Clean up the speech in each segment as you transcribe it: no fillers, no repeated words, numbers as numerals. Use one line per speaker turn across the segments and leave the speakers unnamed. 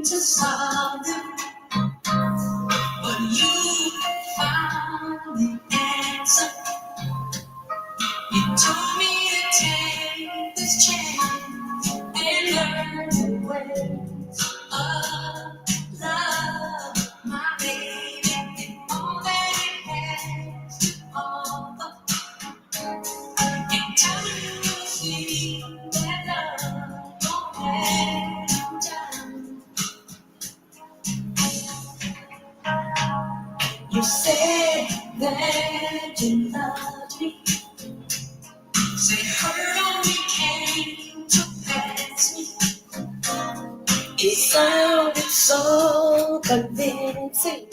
to solve it, but you found the answer. You told me to take this chance and learn the ways of love, my baby, and all that it has to offer. And tell you you'll see that love don't let you down. You said that you loved me. Say hurt only came to pass me. It sounded so convincing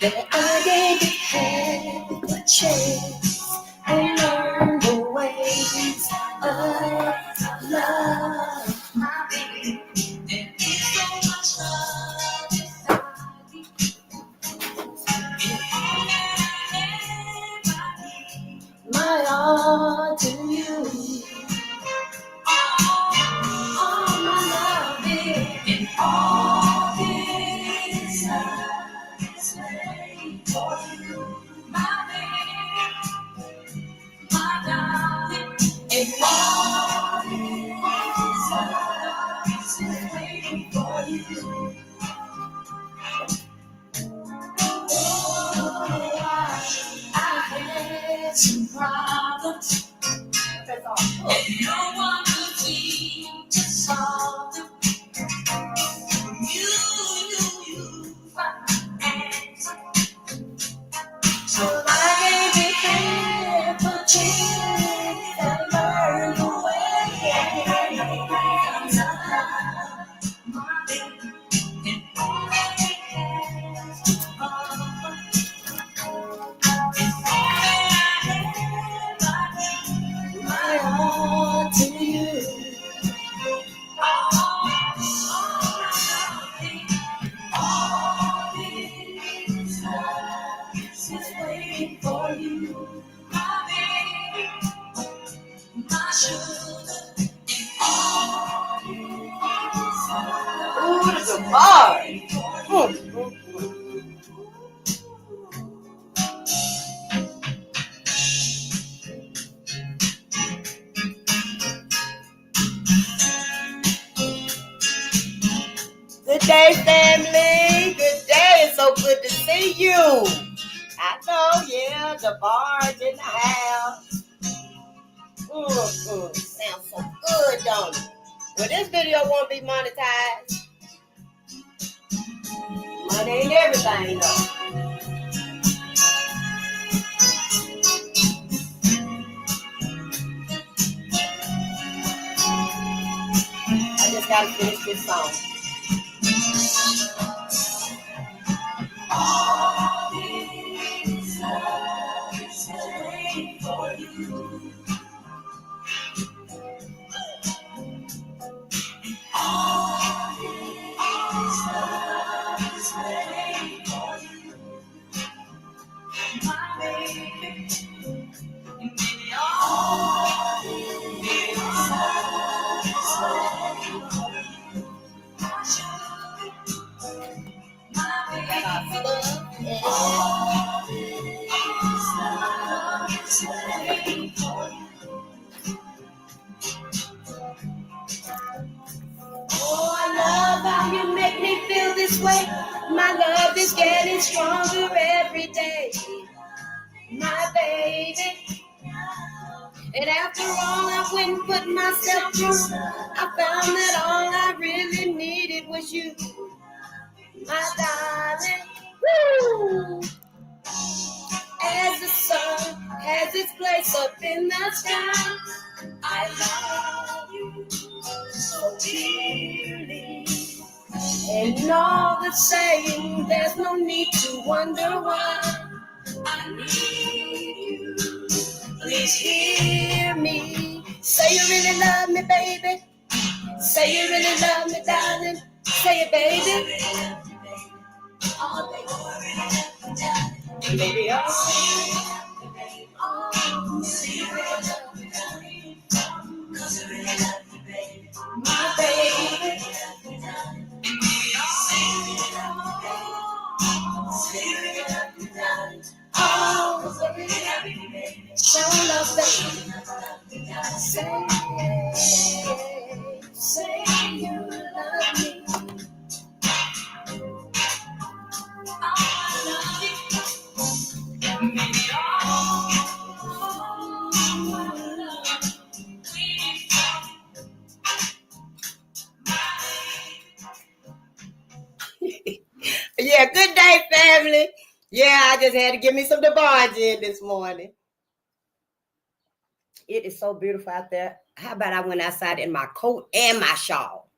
that I gave it half a chance and learned the ways of love, my baby. There is so much love inside me. And all that I need, my all to you. All my love and all this love is made for you, my baby, my darling, and all this love is made for you. Oh, I had some problems, and no one could seem to solve them. You found the answer. So I gave it half a chance and learned the way of love, my baby, and all that it has to offer. And all that I have, my all to you. For you, my baby, my sugar, and all
Ooh, that's a bar. Good day, family. Good day. It's so good to see you. I know, yeah, the bar's in the house. Sounds so good, don't it? Well, this video won't be monetized. Money ain't everything, though. I just gotta finish this song.
all this love is made for you. All this love is made for you, my baby. And baby, all this love is made for you, my sugar, my baby. All this love is made for you.
Oh, I love how you make me feel this way. My love is getting stronger every day, my baby. And after all I went and put myself through, I found that all I really needed was you, my darling. Woo! As the sun has its place up in the sky, I love you so dearly. And all the saying, there's no need to wonder why. I need you. Please hear me. Say you really love me, baby. Say you really love me, darling. Say it, baby. Oh, baby. Baby, oh, say you really love me, darling. 'Cause I really love you, baby. My baby. Show love, baby. Say you love me. Yeah, good day, family. Yeah, I just had to give me some DeBarge in this morning. It is so beautiful out there. How about I went outside in my coat and my shawl?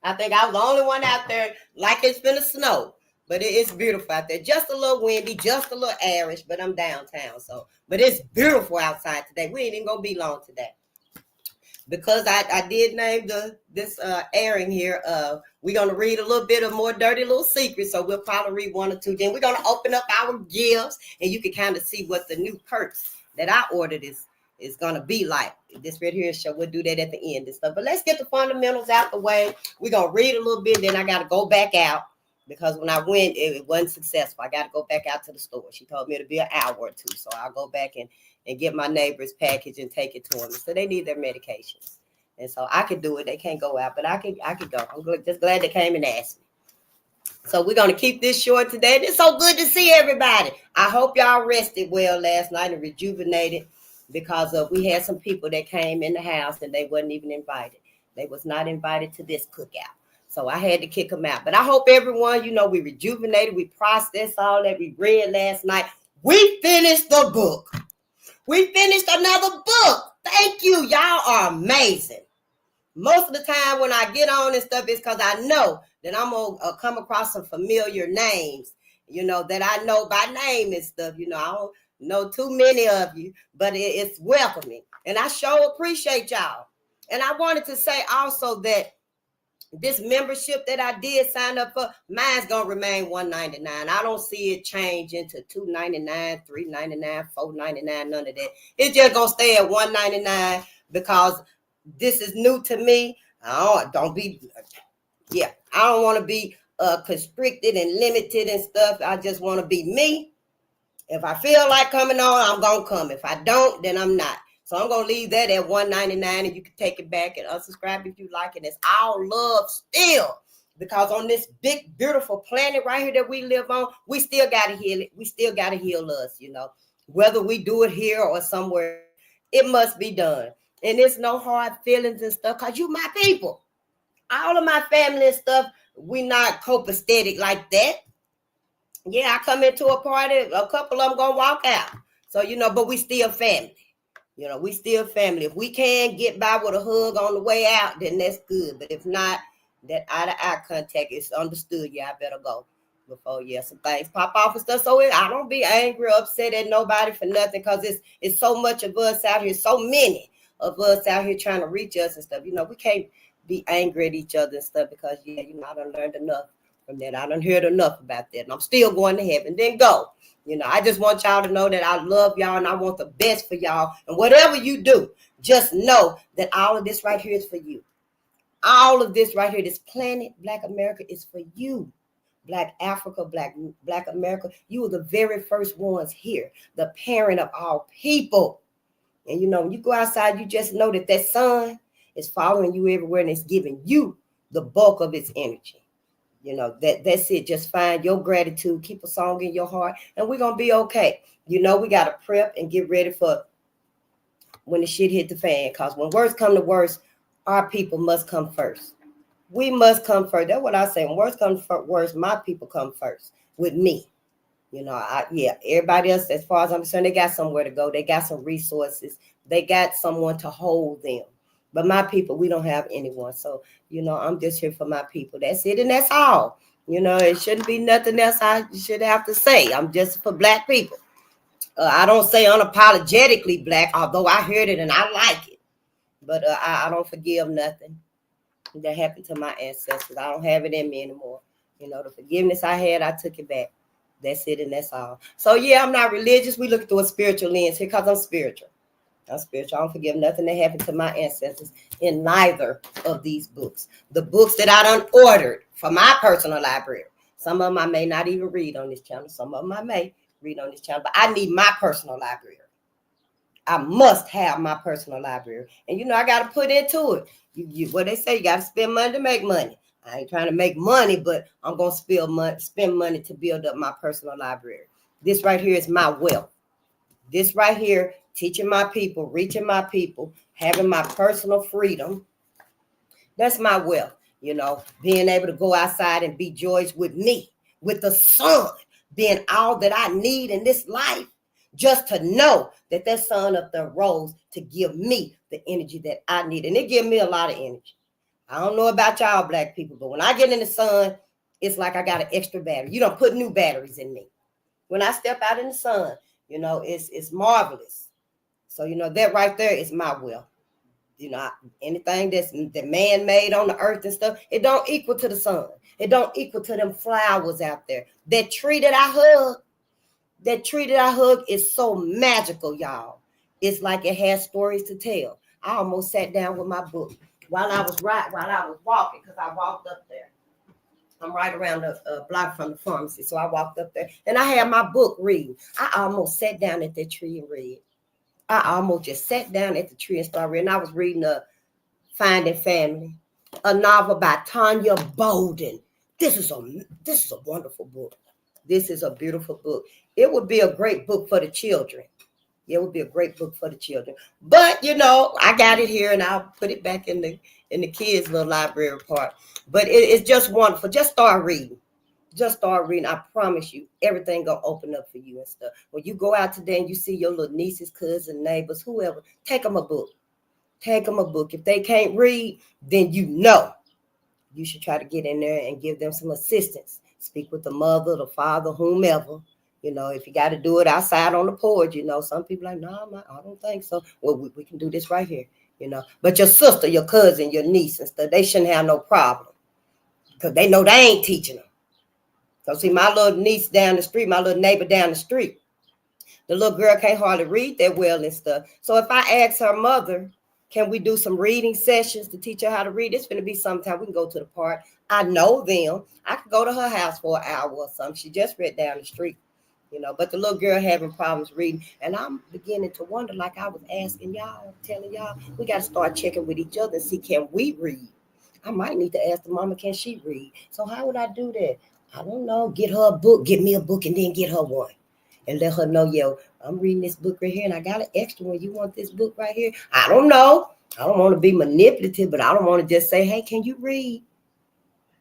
I think I was the only one out there like it's been a snow. But it's beautiful out there. Just a little windy, just a little airish, but I'm downtown. But it's beautiful outside today. We ain't even gonna be long today. Because I did name this airing here. We're gonna read a little bit of more dirty little secrets. So we'll probably read one or two. Then we're gonna open up our gifts, and you can kind of see what the new perks that I ordered is gonna be like. This right here show, we'll do that at the end and stuff. But let's get the fundamentals out the way. We're gonna read a little bit, then I gotta go back out because when I went, it wasn't successful. I gotta go back out to the store. She told me it'll be an hour or two, so I'll go back and get my neighbor's package and take it to them. So they need their medications, and so I could do it. They can't go out, but I could go. I'm just glad they came and asked me. So we're going to keep this short today. It's so good to see everybody. I hope y'all rested well last night and rejuvenated because we had some people that came in the house and they wasn't even invited. They was not invited to this cookout. So I had to kick them out. But I hope everyone, we rejuvenated. We processed all that we read last night. We finished the book. We finished another book. Thank you. Y'all are amazing. Most of the time when I get on and stuff, it's because I know that I'm going to come across some familiar names, that I know by name and stuff. I don't know too many of you, but it's welcoming. And I sure appreciate y'all. And I wanted to say also that this membership that I did sign up for, mine's going to remain $199. I don't see it change into $299, $399, $499, none of that. It's just going to stay at $199 because this is new to me. I don't want to be constricted and limited and stuff. I just want to be me. If I feel like coming on, I'm going to come. If I don't, then I'm not. So I'm going to leave that at $199 and you can take it back and unsubscribe if you like it. It's our love still. Because on this big, beautiful planet right here that we live on, we still got to heal it. We still got to heal us, Whether we do it here or somewhere, it must be done. And there's no hard feelings and stuff because you my people. All of my family and stuff, we not copacetic like that. Yeah, I come into a party, a couple of them going to walk out. So, but we still family. We still family. If we can get by with a hug on the way out, then that's good. But if not, that eye-to-eye contact is understood. Yeah, I better go before, some things pop off and stuff. So I don't be angry or upset at nobody for nothing because it's so much of us out here, so many of us out here trying to reach us and stuff. We can't be angry at each other and stuff because, I done learned enough from that. I done heard enough about that. And I'm still going to heaven. Then go. I just want y'all to know that I love y'all and I want the best for y'all. And whatever you do, just know that all of this right here is for you. All of this right here, this planet, Black America, is for you. Black Africa, Black America, you were the very first ones here, the parent of all people. And when you go outside, you just know that sun is following you everywhere and it's giving you the bulk of its energy. That's it. Just find your gratitude, keep a song in your heart, and we're going to be okay. We got to prep and get ready for when the shit hit the fan. Because when worst come to worst, our people must come first. We must come first. That's what I say. When worst comes to worst, my people come first with me. Everybody else, as far as I'm concerned, they got somewhere to go. They got some resources. They got someone to hold them. But my people, we don't have anyone. So, I'm just here for my people. That's it. And that's all. It shouldn't be nothing else I should have to say. I'm just for Black people. I don't say unapologetically Black, although I heard it and I like it. But I don't forgive nothing that happened to my ancestors. I don't have it in me anymore. The forgiveness I had, I took it back. That's it. And that's all. So, I'm not religious. We look through a spiritual lens here because I'm spiritual. I'm spiritual. I don't forgive nothing that happened to my ancestors in neither of these books. The books that I done ordered for my personal library, Some of them I may not even read on this channel. Some of them I may read on this channel. But I need my personal library. I must have my personal library. And, I got to put into it. What they say, you got to spend money to make money. I ain't trying to make money, but I'm going to spend money to build up my personal library. This right here is my wealth. This right here, teaching my people, reaching my people, having my personal freedom. That's my wealth. Being able to go outside and be joyous with me, with the sun, being all that I need in this life, just to know that sun up there rose to give me the energy that I need. And it gives me a lot of energy. I don't know about y'all black people, but when I get in the sun, it's like I got an extra battery. You don't put new batteries in me. When I step out in the sun, it's marvelous. So, that right there is my wealth. Anything that's the man made on the earth and stuff, it don't equal to the sun. It don't equal to them flowers out there. That tree that I hug is so magical, y'all. It's like it has stories to tell. I almost sat down with my book while I was walking, because I walked up there. I'm right around the block from the pharmacy, so I walked up there and I had my book reading. I almost sat down at that tree and read. I almost just sat down at the tree and started reading. I was reading Finding Family, a novel by Tanya Bolden. This is a wonderful book. This is a beautiful book. It would be a great book for the children. It would be a great book for the children. But I got it here and I'll put it back in the kids' little library part. But it's just wonderful. Just start reading. Just start reading. I promise you, everything gonna open up for you and stuff. When you go out today and you see your little nieces, cousins, neighbors, whoever, take them a book. Take them a book. If they can't read, then you should try to get in there and give them some assistance. Speak with the mother, the father, whomever. If you got to do it outside on the porch, some people like, no, I don't think so. Well, we can do this right here, But your sister, your cousin, your niece and stuff, they shouldn't have no problem, because they know they ain't teaching them. So see, my little niece down the street, my little neighbor down the street, the little girl can't hardly read that well and stuff. So if I ask her mother, can we do some reading sessions to teach her how to read? It's going to be sometime we can go to the park. I know them. I could go to her house for an hour or something. She just read down the street, but the little girl having problems reading. And I'm beginning to wonder, like I was asking y'all, telling y'all, we got to start checking with each other and see, can we read? I might need to ask the mama, can she read? So how would I do that? I don't know. Get her a book, get me a book, and then get her one. And let her know, I'm reading this book right here, and I got an extra one. You want this book right here? I don't know. I don't want to be manipulative, but I don't want to just say, hey, can you read?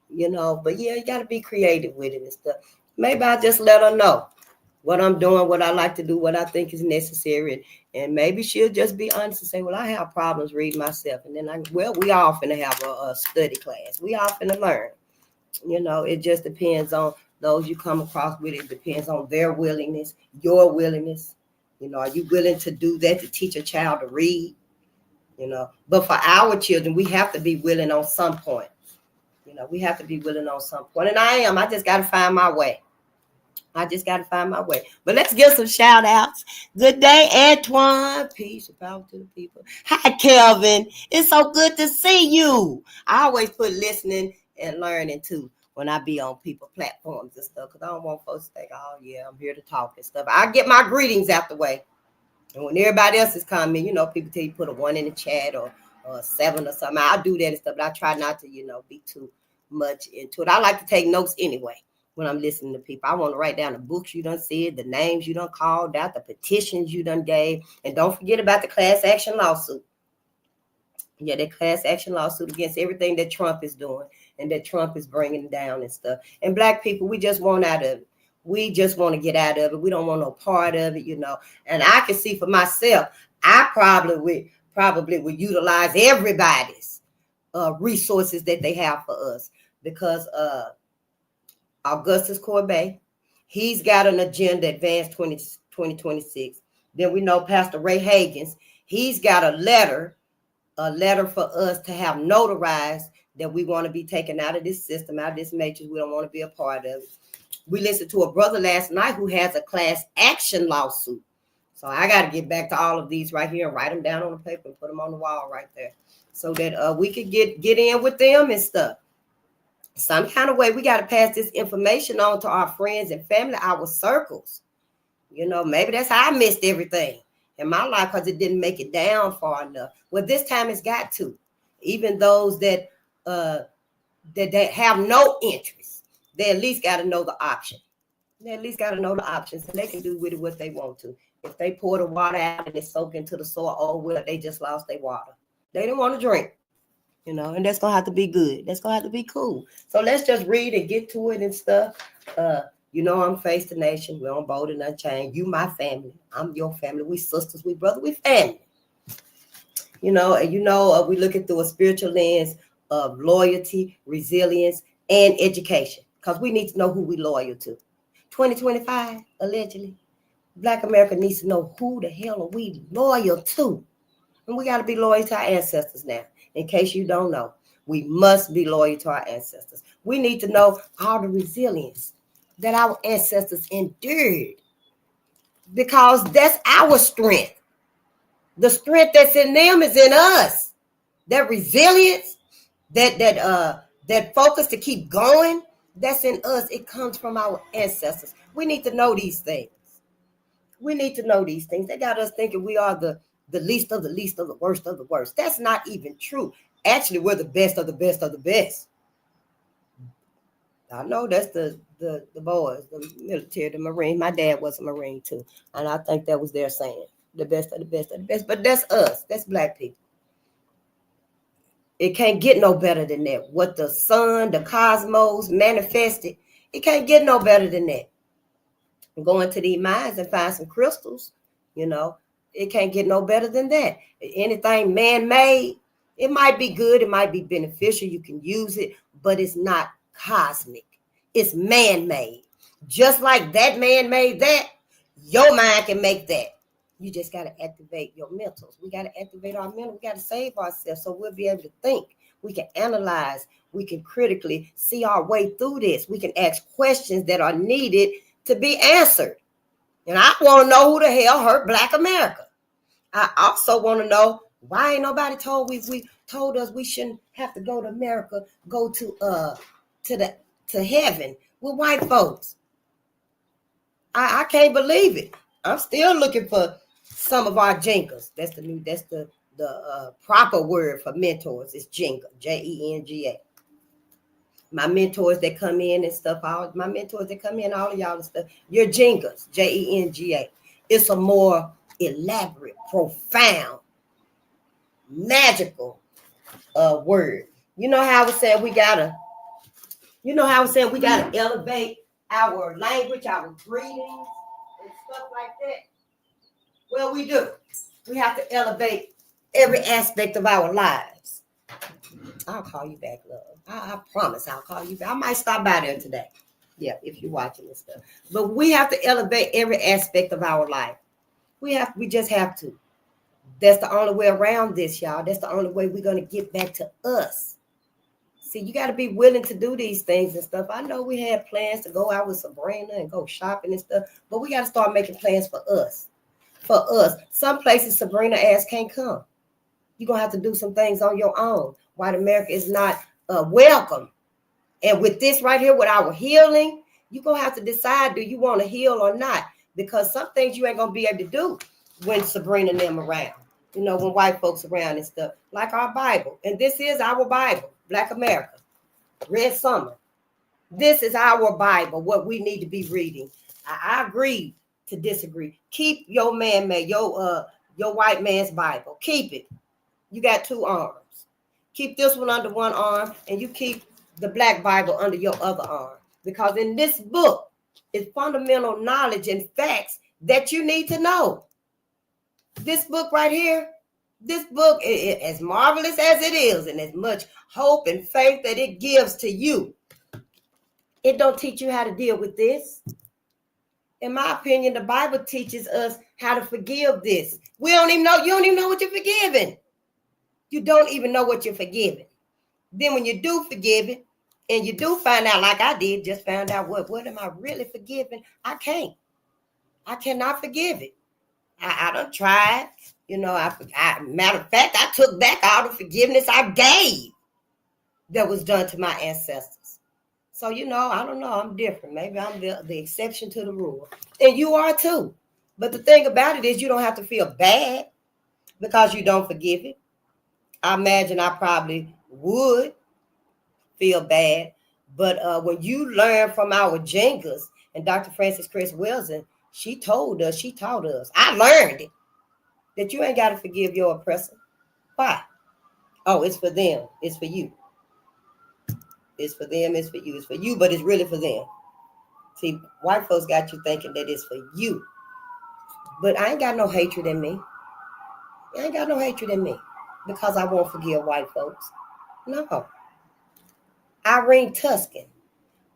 But yeah, you got to be creative with it and stuff. Maybe I'll just let her know what I'm doing, what I like to do, what I think is necessary. And maybe she'll just be honest and say, well, I have problems reading myself. And then we all finna have a study class. We all finna learn. It just depends on those you come across with. It depends on their willingness, your willingness. Are you willing to do that, to teach a child to read? But for our children, we have to be willing on some point. We have to be willing on some point. And I just got to find my way. But let's give some shout outs. Good day, Antoine. Peace and power to the people. Hi, Kelvin. It's so good to see you. I always put listening and learning too when I be on people platforms and stuff, because I don't want folks to think, oh yeah, I'm here to talk and stuff. I get my greetings out the way. And when everybody else is coming, people tell you put a 1 in the chat or a 7 or something. I do that and stuff, but I try not to, be too much into it. I like to take notes anyway when I'm listening to people. I want to write down the books you done said, the names you done called out, the petitions you done gave. And don't forget about the class action lawsuit. Yeah, that class action lawsuit against everything that Trump is doing and that Trump is bringing down and stuff. And black people, we just want out of it. We just want to get out of it. We don't want no part of it, And I can see for myself, I probably would utilize everybody's resources that they have for us, because Augustus Corbett, he's got an agenda, Advance 2026. Then we know Pastor Ray Hagins, he's got a letter for us to have notarized that we want to be taken out of this system, out of this matrix. We don't want to be a part of it. We listened to a brother last night who has a class action lawsuit. So I got to get back to all of these right here and write them down on the paper and put them on the wall right there, so that we could get in with them and stuff. Some kind of way we got to pass this information on to our friends and family, our circles. Maybe that's how I missed everything in my life because it didn't make it down far enough. Well, this time it's got to. Even those that that have no interest, they at least got to know the option. They at least got to know the options, and they can do with it what they want to. If they pour the water out and it soak into the soil, oh well, they just lost their water. They didn't want to drink. And that's gonna have to be good. That's gonna have to be cool. So let's just read and get to it and stuff. I'm Face the Nation. We're on Bolden Unchained. You my family. I'm your family. We sisters, we brother, we family. We look at through a spiritual lens of loyalty, resilience, and education. Because we need to know who we loyal to. 2025, allegedly, Black America needs to know who the hell are we loyal to. And we got to be loyal to our ancestors now. In case you don't know, we must be loyal to our ancestors. We need to know all the resilience that our ancestors endured, because that's our strength. The strength that's in them is in us. That resilience, that focus to keep going, that's in us. It comes from our ancestors. We need to know these things. They got us thinking we are the least of the least of the worst of the worst. That's not even true. Actually, we're the best of the best of the best. I know that's the boys, the military, the Marine. My dad was a Marine too. And I think that was their saying. The best of the best of the best. But that's us. That's Black people. It can't get no better than that. What the sun, the cosmos manifested, it can't get no better than that. Go into these mines and find some crystals, it can't get no better than that. Anything man-made, it might be good, it might be beneficial, you can use it, but it's not cosmic. It's man-made. Just like that man made that, your mind can make that. You just got to activate your mentals. We got to activate our mental. We got to save ourselves so we'll be able to think. We can analyze. We can critically see our way through this. We can ask questions that are needed to be answered. And I want to know who the hell hurt Black America. I also want to know why ain't nobody told us we shouldn't have to go to America, go to heaven with white folks. I can't believe it. I'm still looking for some of our jinkers. That's the proper word for mentors. It's jinga, Jenga. My mentors that come in and stuff, all of y'all and stuff, you're jingers, Jenga. It's a more elaborate, profound, magical word. You know how I was saying we gotta elevate our language, our greetings, and stuff like that. Well, we do. We have to elevate every aspect of our lives. I'll call you back, love. I promise I'll call you back. I might stop by there today. Yeah, if you're watching this stuff. But we have to elevate every aspect of our life. We just have to. That's the only way around this, y'all. That's the only way we're going to get back to us. See, you got to be willing to do these things and stuff. I know we had plans to go out with Sabrina and go shopping and stuff, but we got to start making plans for us. For us. Some places Sabrina ass can't come. You're going to have to do some things on your own. White America is not welcome. And with this right here, with our healing, you're going to have to decide, do you want to heal or not? Because some things you ain't going to be able to do when Sabrina and them around. When white folks around and stuff. Like our Bible. And this is our Bible. Black America. Red Summer. This is our Bible, what we need to be reading. I agree to disagree. Keep your man-made, your white man's Bible. Keep it. You got two arms. Keep this one under one arm, and you keep the Black Bible under your other arm. Because in this book is fundamental knowledge and facts that you need to know. This book right here, this book, as marvelous as it is, and as much hope and faith that it gives to you, it don't teach you how to deal with this. In my opinion, the Bible teaches us how to forgive this. You don't even know what you're forgiving. You don't even know what you're forgiving. Then when you do forgive it, and you do find out, like I did, just found out what am I really forgiving? I cannot forgive it. I done tried. Matter of fact, I took back all the forgiveness I gave that was done to my ancestors. So, I don't know. I'm different. Maybe I'm the exception to the rule. And you are too. But the thing about it is you don't have to feel bad because you don't forgive it. I imagine I probably would feel bad. But when you learn from our Jengas and Dr. Frances Cress Welsing, she taught us, I learned it, that you ain't got to forgive your oppressor. Why? Oh, it's for them. It's for you. It's for them. It's for you. It's for you, but it's really for them. See, white folks got you thinking that it's for you. But I ain't got no hatred in me. I ain't got no hatred in me because I won't forgive white folks. No. Irene Tuscan.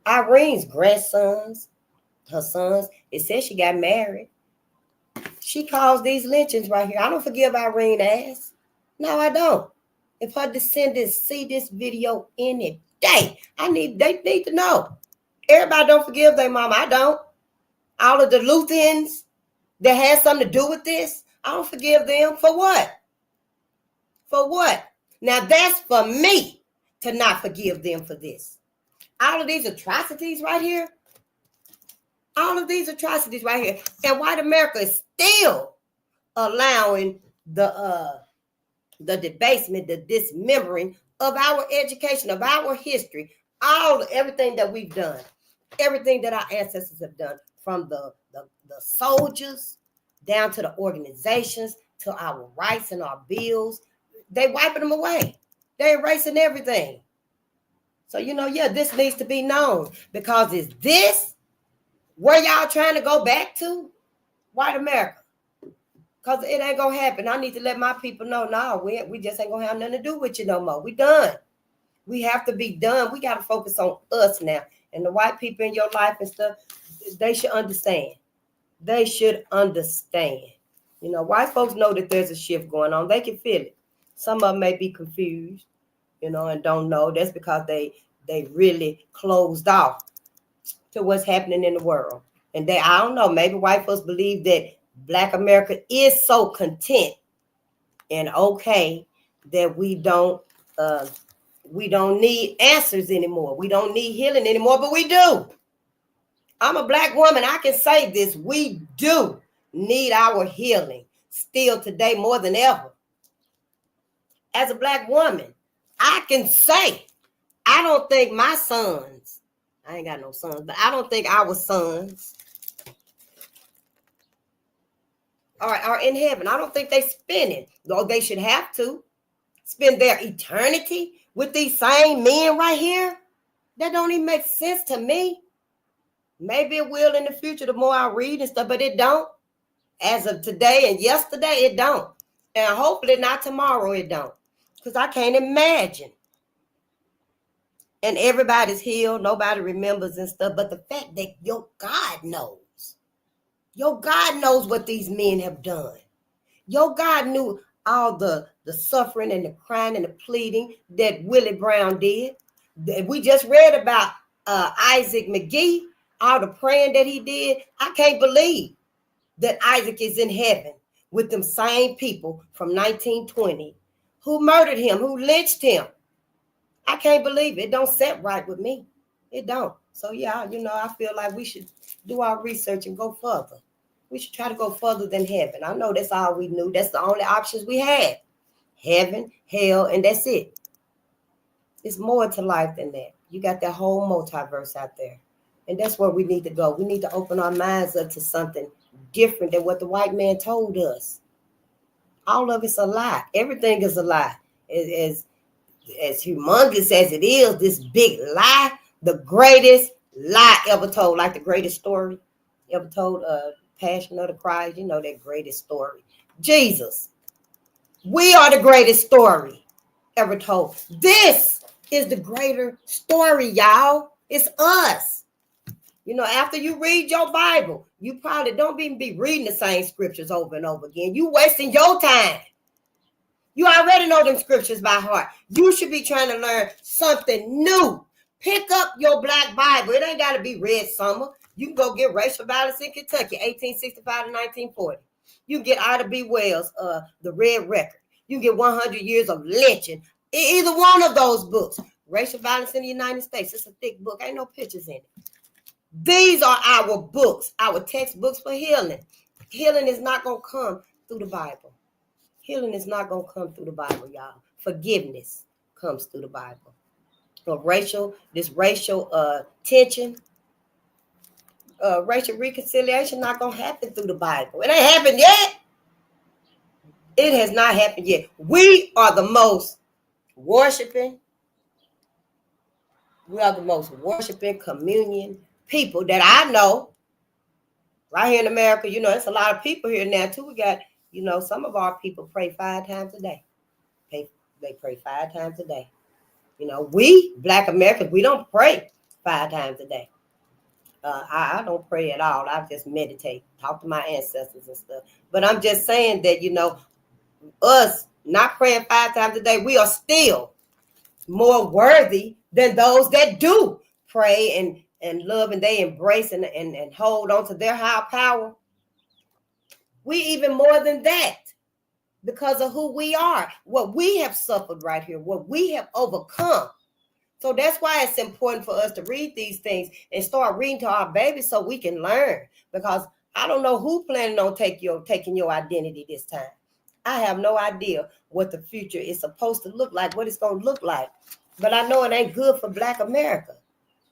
Irene's grandsons, her sons, it says she got married. She caused these lynchings right here. I don't forgive Irene's ass. No, I don't. If her descendants see this video any day, they need to know. Everybody don't forgive their mama. I don't. All of the Lutherans that had something to do with this, I don't forgive them. For what? For what? Now that's for me to not forgive them for this. All of these atrocities right here. All of these atrocities right here. And white America is still allowing the debasement, the dismembering of our education, of our history, everything that we've done, everything that our ancestors have done, from the soldiers down to the organizations, to our rights and our bills. They wiping them away. They erasing everything. So, this needs to be known, because is this where y'all trying to go back to? White America. Because it ain't going to happen. I need to let my people know, no, we just ain't going to have nothing to do with you no more. We done. We have to be done. We got to focus on us now. And the white people in your life and stuff, they should understand. They should understand. White folks know that there's a shift going on. They can feel it. Some of them may be confused, and don't know. That's because they really closed off to what's happening in the world. And I don't know, maybe white folks believe that Black America is so content and okay that we don't need answers anymore. We don't need healing anymore, but we do. I'm a Black woman. I can say this. We do need our healing still today more than ever. As a Black woman, I can say, I don't think my sons, I ain't got no sons, but I don't think our sons are in heaven. I don't think they spending, though they should have to spend their eternity with these same men right here. That don't even make sense to me. Maybe it will in the future, the more I read and stuff, but it don't. As of today and yesterday, it don't. And hopefully not tomorrow, it don't. Because I can't imagine. And everybody's healed. Nobody remembers and stuff. But the fact that your God knows. Your God knows what these men have done. Your God knew all the suffering and the crying and the pleading that Willie Brown did. We just read about Isaac McGee, all the praying that he did. I can't believe that Isaac is in heaven with them same people from 1920 who murdered him, who lynched him. I can't believe it. It don't set right with me. It don't. So yeah, I feel like we should do our research and go further. We should try to go further than heaven. I know that's all we knew. That's the only options we had. Heaven, hell, and that's it. It's more to life than that. You got that whole multiverse out there. And that's where we need to go. We need to open our minds up to something different than what the white man told us. All of it's a lie. Everything is a lie. As humongous as it is, this big lie, the greatest lie ever told, like the greatest story ever told, Passion of the Christ, that greatest story. Jesus. We are the greatest story ever told. This is the greater story, y'all. It's us. After you read your Bible, you probably don't even be reading the same scriptures over and over again. You wasting your time. You already know them scriptures by heart. You should be trying to learn something new. Pick up your Black Bible. It ain't got to be Red Summer. You can go get Racial Violence in Kentucky, 1865 to 1940. You can get Ida B. Wells, The Red Record. You can get 100 Years of Lynching. Either one of those books. Racial Violence in the United States. It's a thick book. Ain't no pictures in it. These are our books, our textbooks for healing. Healing is not going to come through the Bible. Healing is not going to come through the Bible, y'all. Forgiveness comes through the Bible. So racial tension, racial reconciliation not going to happen through the Bible. It ain't happened yet. It has not happened yet. We are the most worshiping communion people that I know. Right here in America, you know, it's a lot of people here now too. We got, you know, some of our people pray 5 times a day. They pray 5 times a day. You know, we Black Americans, we don't pray 5 times a day. I don't pray at all. I just meditate, talk to my ancestors and stuff. But I'm just saying that, you know, us not praying 5 times a day, we are still more worthy than those that do pray and love, and they embrace and hold on to their higher power. We even more than that because of who we are, what we have suffered right here, what we have overcome. So that's why it's important for us to read these things and start reading to our babies so we can learn, because I don't know who planning on taking your identity this time. I have no idea what the future is supposed to look like, what it's going to look like. But I know it ain't good for Black America.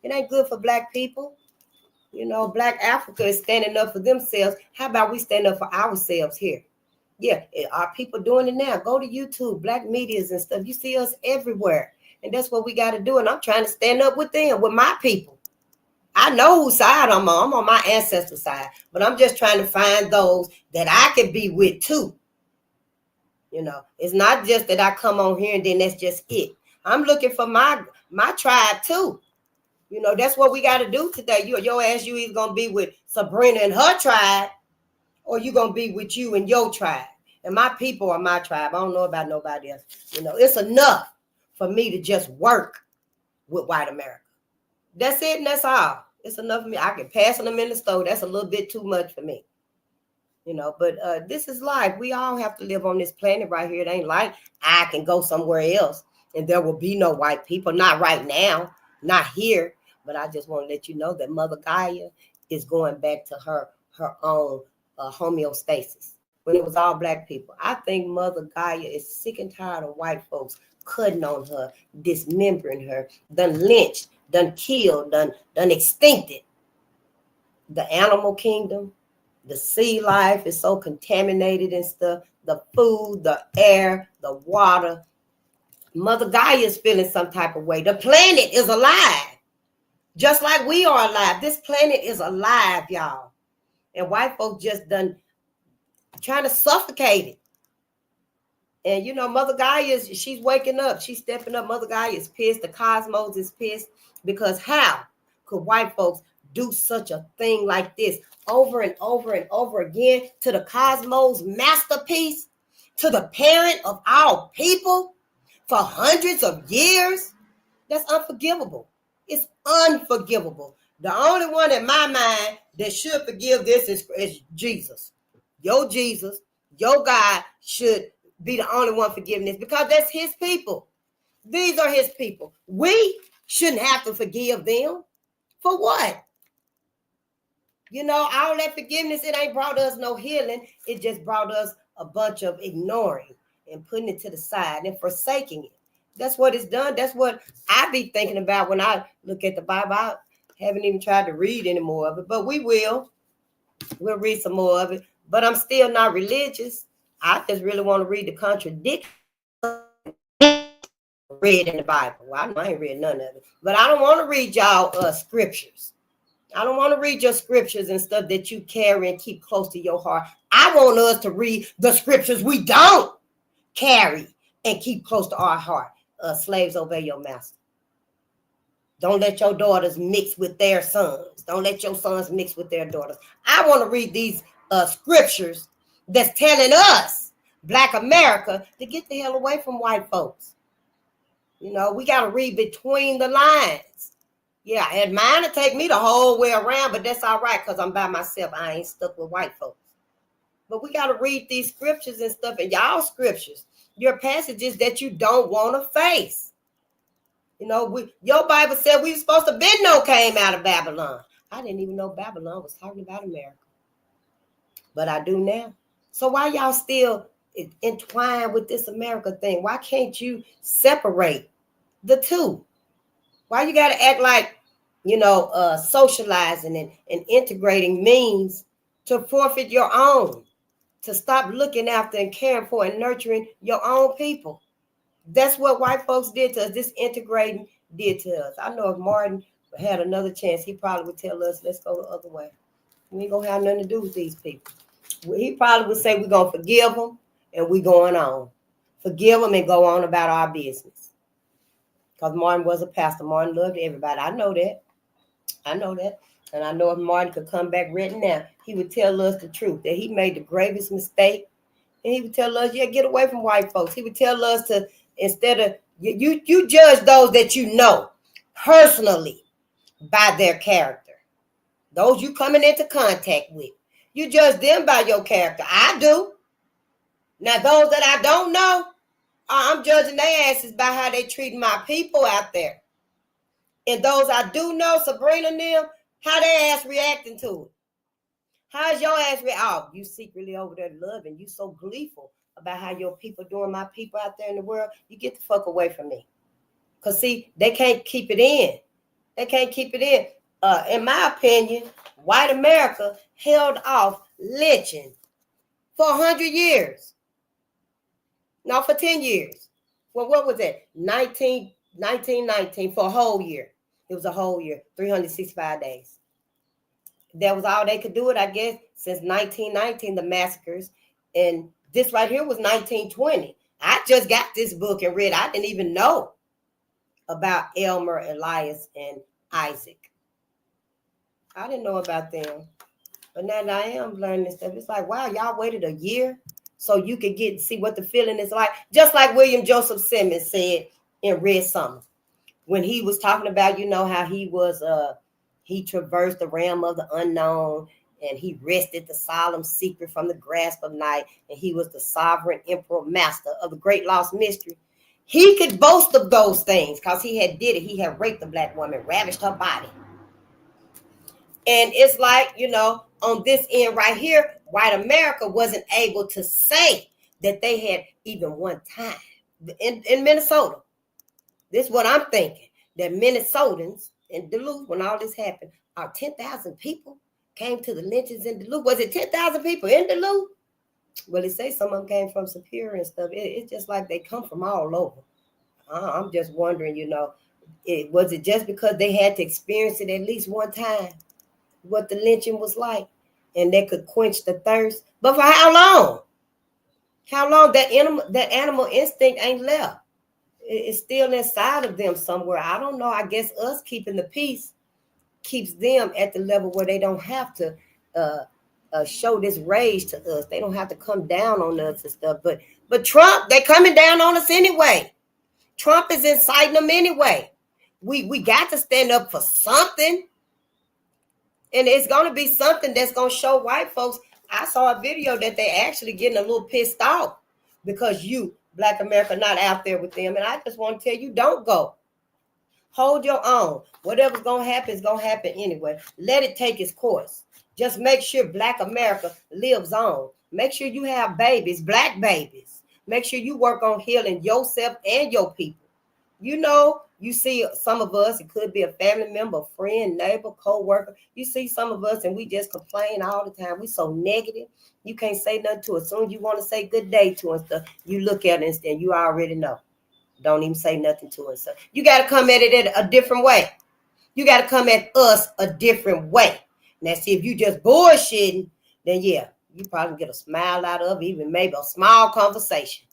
It ain't good for Black people. You know, Black Africa is standing up for themselves. How about we stand up for ourselves here? Yeah, are people doing it now? Go to YouTube, Black medias and stuff. You see us everywhere. And that's what we got to do. And I'm trying to stand up with them, with my people. I know whose side I'm on. I'm on my ancestor side. But I'm just trying to find those that I can be with too. You know, it's not just that I come on here and then that's just it. I'm looking for my tribe too. You know, that's what we got to do today. Your ass, you either going to be with Sabrina and her tribe, or you going to be with you and your tribe. And my people are my tribe. I don't know about nobody else. You know, it's enough for me to just work with white America. That's it and that's all. It's enough for me. I can pass them in the store. That's a little bit too much for me. You know, but this is life. We all have to live on this planet right here. It ain't like I can go somewhere else and there will be no white people. Not right now, not here. But I just want to let you know that Mother Gaia is going back to her own homeostasis. When it was all Black people. I think Mother Gaia is sick and tired of white folks cutting on her, dismembering her, done lynched, done killed, done extincted. The animal kingdom, the sea life is so contaminated and stuff. The food, the air, the water. Mother Gaia is feeling some type of way. The planet is alive. Just like we are alive. This planet is alive, y'all. And white folks just done trying to suffocate it. And, you know, Mother Gaia, she's waking up. She's stepping up. Mother Gaia is pissed. The cosmos is pissed. Because how could white folks do such a thing like this over and over and over again to the cosmos masterpiece, to the parent of all people for hundreds of years? That's unforgivable. It's unforgivable. The only one in my mind that should forgive this is Jesus. Your Jesus, your God should be the only one forgiving this, because that's his people. These are his people. We shouldn't have to forgive them. For what? You know, all that forgiveness, it ain't brought us no healing. It just brought us a bunch of ignoring and putting it to the side and forsaking it. That's what it's done. That's what I be thinking about when I look at the Bible. I haven't even tried to read any more of it, but we will. We'll read some more of it. But I'm still not religious. I just really want to read the contradiction read in the Bible. Well, I ain't read none of it. But I don't want to read y'all scriptures. I don't want to read your scriptures and stuff that you carry and keep close to your heart. I want us to read the scriptures we don't carry and keep close to our heart. Slaves, obey your master. Don't let your daughters mix with their sons. Don't let your sons mix with their daughters. I want to read these scriptures that's telling us, Black America, to get the hell away from white folks. You know, we got to read between the lines. Yeah, and mine will take me the whole way around, but that's all right because I'm by myself. I ain't stuck with white folks. But we got to read these scriptures and stuff, and y'all scriptures, your passages that you don't want to face. You know, your Bible said we were supposed to be no came out of Babylon. I didn't even know Babylon was talking about America. But I do now. So why y'all still entwined with this America thing? Why can't you separate the two? Why you got to act like, socializing and integrating means to forfeit your own, to stop looking after and caring for and nurturing your own people? That's what white folks did to us. This integrating did to us. I know if Martin had another chance, he probably would tell us, let's go the other way. We ain't going to have nothing to do with these people. He probably would say we're going to forgive them and we going on. Forgive them and go on about our business. Because Martin was a pastor. Martin loved everybody. I know that. And I know if Martin could come back right now, he would tell us the truth, that he made the gravest mistake. And he would tell us, get away from white folks. He would tell us to, instead of, you judge those that you know personally by their character. Those you coming into contact with. You judge them by your character. I do. Now, those that I don't know, I'm judging their asses by how they treat my people out there. And those I do know, Sabrina and them, how their ass reacting to it. How's your ass react? Oh, you secretly over there loving. You so gleeful about how your people doing my people out there in the world. You get the fuck away from me. Because, see, they can't keep it in. They can't keep it in. In my opinion, white America held off lynching for 100 years. No, for 10 years. Well, what was that? 1919 for a whole year. It was a whole year, 365 days. That was all they could do it, I guess, since 1919, the massacres. And this right here was 1920. I just got this book and read. I didn't even know about Elmer, Elias, and Isaac. I didn't know about them. But now that I am learning this stuff, it's like, wow, y'all waited a year so you could get see what the feeling is like. Just like William Joseph Simmons said in Red Summer, when he was talking about, how he was, he traversed the realm of the unknown and he wrested the solemn secret from the grasp of night. And he was the sovereign emperor master of the great lost mystery. He could boast of those things because he had did it. He had raped a black woman, ravished her body. And it's like, on this end right here, white America wasn't able to say that they had even one time in Minnesota. This is what I'm thinking, that Minnesotans in Duluth, when all this happened, 10,000 people came to the lynchings in Duluth. Was it 10,000 people in Duluth? Well, they say some of them came from Superior and stuff. It's just like they come from all over. I'm just wondering, was it just because they had to experience it at least one time, what the lynching was like, and they could quench the thirst? But for how long? How long? That animal instinct ain't left. It's still inside of them somewhere. I don't know. I guess us keeping the peace keeps them at the level where they don't have to show this rage to us. They don't have to come down on us and stuff. But Trump, they coming down on us anyway. Trump is inciting them anyway. We got to stand up for something. And it's going to be something that's going to show white folks. I saw a video that they actually getting a little pissed off because you, Black America, not out there with them. And I just want to tell you, don't go. Hold your own. Whatever's going to happen is going to happen anyway. Let it take its course. Just make sure Black America lives on. Make sure you have babies, Black babies. Make sure you work on healing yourself and your people. You see some of us, it could be a family member, friend, neighbor, co-worker. You see some of us and we just complain all the time. We so negative. You can't say nothing to us. As soon as you want to say good day to us, you look at it and you already know. Don't even say nothing to us. So you got to come at it a different way. You got to come at us a different way. Now, see, if you just bullshitting, then yeah, you probably get a smile out of it, even maybe a small conversation.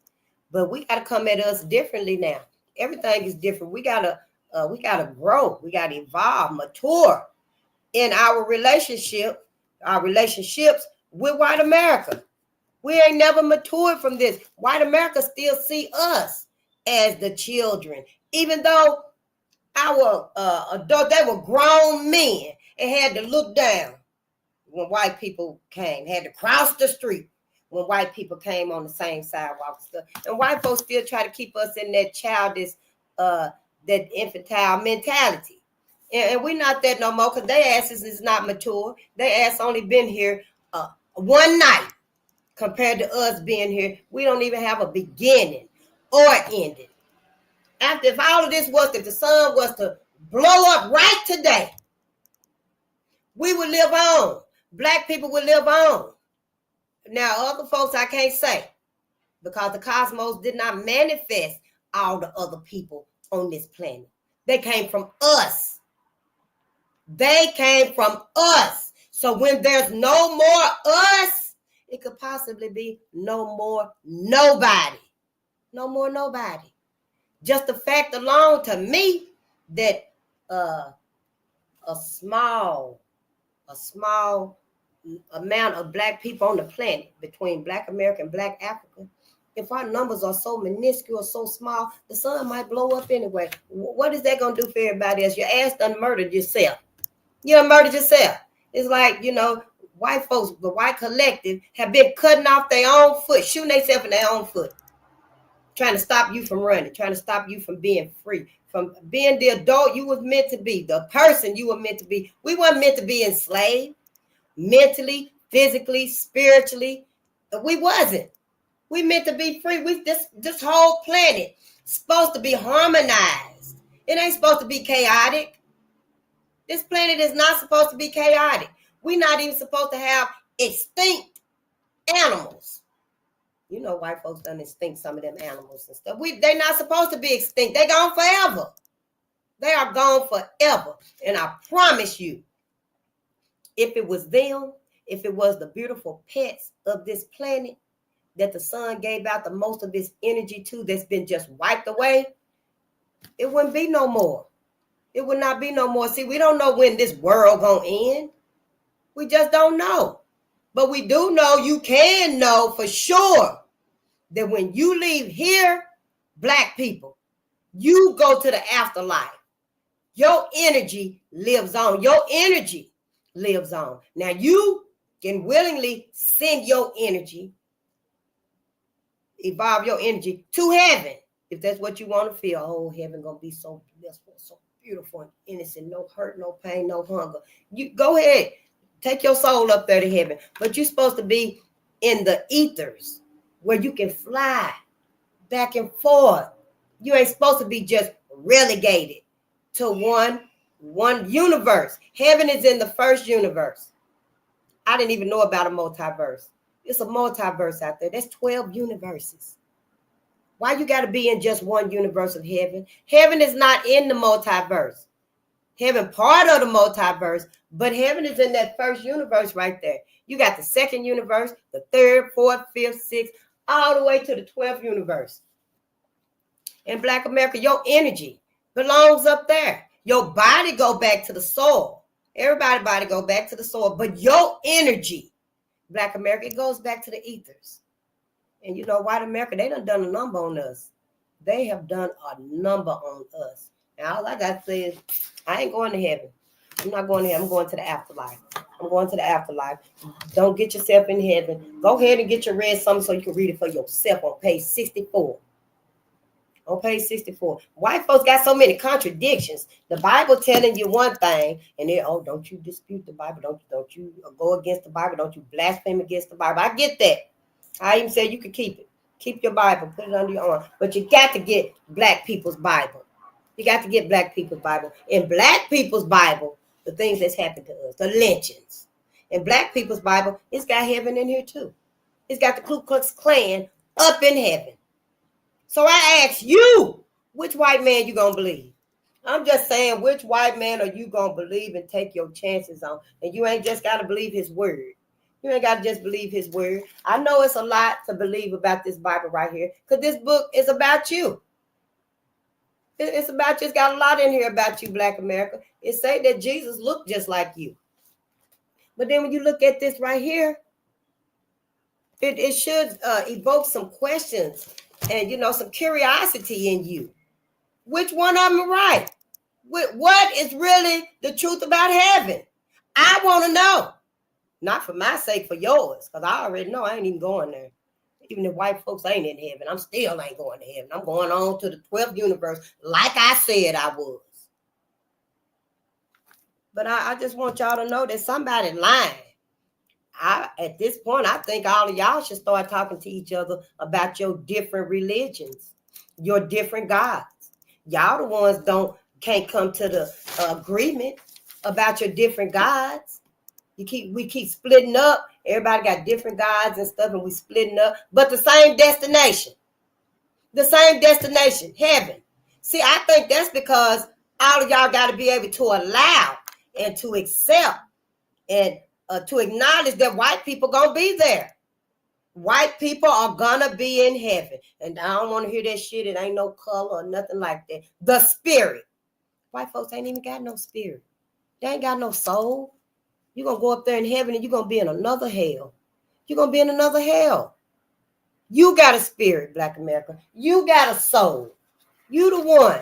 But we got to come at us differently now. Everything is different. We gotta grow. We gotta evolve, mature in our relationships with white America. We ain't never matured from this. White America still see us as the children, even though our adult, they were grown men and had to look down when white people came, had to cross the street when white people came on the same sidewalk and stuff. And white folks still try to keep us in that childish that infantile mentality. And we're not that no more because their asses is not mature. Their ass only been here one night compared to us being here. We don't even have a beginning or ending. After, if all of this was, if the sun was to blow up right today, we would live on. Black people would live on. Now, other folks I can't say because the cosmos did not manifest all the other people on this planet. They came from us. They came from us. So when there's no more us, it could possibly be no more nobody. No more nobody. Just the fact alone to me that a small amount of black people on the planet, between Black America and Black Africa, if our numbers are so minuscule, so small, the sun might blow up anyway. What is that going to do for everybody else? Your ass done murdered yourself. You done murdered yourself. It's like, white folks, the white collective, have been cutting off their own foot, shooting themselves in their own foot, trying to stop you from running, trying to stop you from being free, from being the adult you was meant to be, the person you were meant to be. We weren't meant to be enslaved mentally, physically, spiritually. We wasn't. We meant to be free. This whole planet supposed to be harmonized. It ain't supposed to be chaotic. This planet is not supposed to be chaotic. We're not even supposed to have extinct animals. You know, white folks done extinct some of them animals and stuff. They're not supposed to be extinct. They're gone forever. They are gone forever. And I promise you, if it was them, if it was the beautiful pets of this planet that the sun gave out the most of its energy to, that's been just wiped away, it wouldn't be no more. It would not be no more. See, we don't know when this world gonna end. We just don't know. But we do know, you can know for sure, that when you leave here, black people, you go to the afterlife. Your energy lives on. Your energy lives on. Now, you can willingly send your energy, evolve your energy to heaven, if that's what you want to feel. Oh, heaven gonna be so blissful, so beautiful and innocent, no hurt, no pain, no hunger. You go ahead, take your soul up there to heaven. But you're supposed to be in the ethers where you can fly back and forth. You ain't supposed to be just relegated to one universe. Heaven is in the first universe. I didn't even know about a multiverse. It's a multiverse out there. That's 12 universes. Why you got to be in just one universe of heaven? Heaven is not in the multiverse. Heaven part of the multiverse, but heaven is in that first universe right there. You got the second universe, the third, fourth, fifth, sixth, all the way to the 12th universe. In Black America, your energy belongs up there. Your body go back to the soul. Everybody's body go back to the soul, but your energy, Black America, it goes back to the ethers. And you know, white America, they done a number on us. They have done a number on us. And all I got to say is, I ain't going to heaven. I'm not going to heaven. I'm going to the afterlife. I'm going to the afterlife. Don't get yourself in heaven. Go ahead and get your read something so you can read it for yourself on page 64. On page 64. White folks got so many contradictions. The Bible telling you one thing, and then, oh, don't you dispute the Bible. Don't you go against the Bible. Don't you blaspheme against the Bible. I get that. I even said you could keep it. Keep your Bible. Put it under your arm. But you got to get black people's Bible. You got to get black people's Bible. In black people's Bible, the things that's happened to us, the lynchings. In black people's Bible, it's got heaven in here too. It's got the Ku Klux Klan up in heaven. So I ask you, which white man you gonna believe? I'm just saying, which white man are you gonna believe and take your chances on? And you ain't just gotta believe his word. You ain't gotta just believe his word. I know it's a lot to believe about this Bible right here, because this book is about you. It's about you. It's got a lot in here about you, Black America. It say that Jesus looked just like you. But then when you look at this right here, it should evoke some questions and, some curiosity in you. Which one of them are right? What is really the truth about heaven? I want to know. Not for my sake, for yours, because I already know I ain't even going there.
Even if white folks ain't in heaven, I'm still ain't going to heaven. I'm going on to the 12th universe like I said I was. But I just want y'all to know that somebody lying. At this point, I think all of y'all should start talking to each other about your different religions, your different gods. Y'all the ones can't come to the agreement about your different gods. We keep splitting up. Everybody got different gods and stuff, and we splitting up. But the same destination. The same destination, heaven. See, I think that's because all of y'all got to be able to allow and to accept and to acknowledge that white people gonna be there. White people are gonna be in heaven. And I don't want to hear that shit. It ain't no color or nothing like that. The spirit. White folks ain't even got no spirit. They ain't got no soul. You're gonna go up there in heaven and you're gonna be in another hell. You're gonna be in another hell. You got a spirit, Black America. You got a soul. You the one.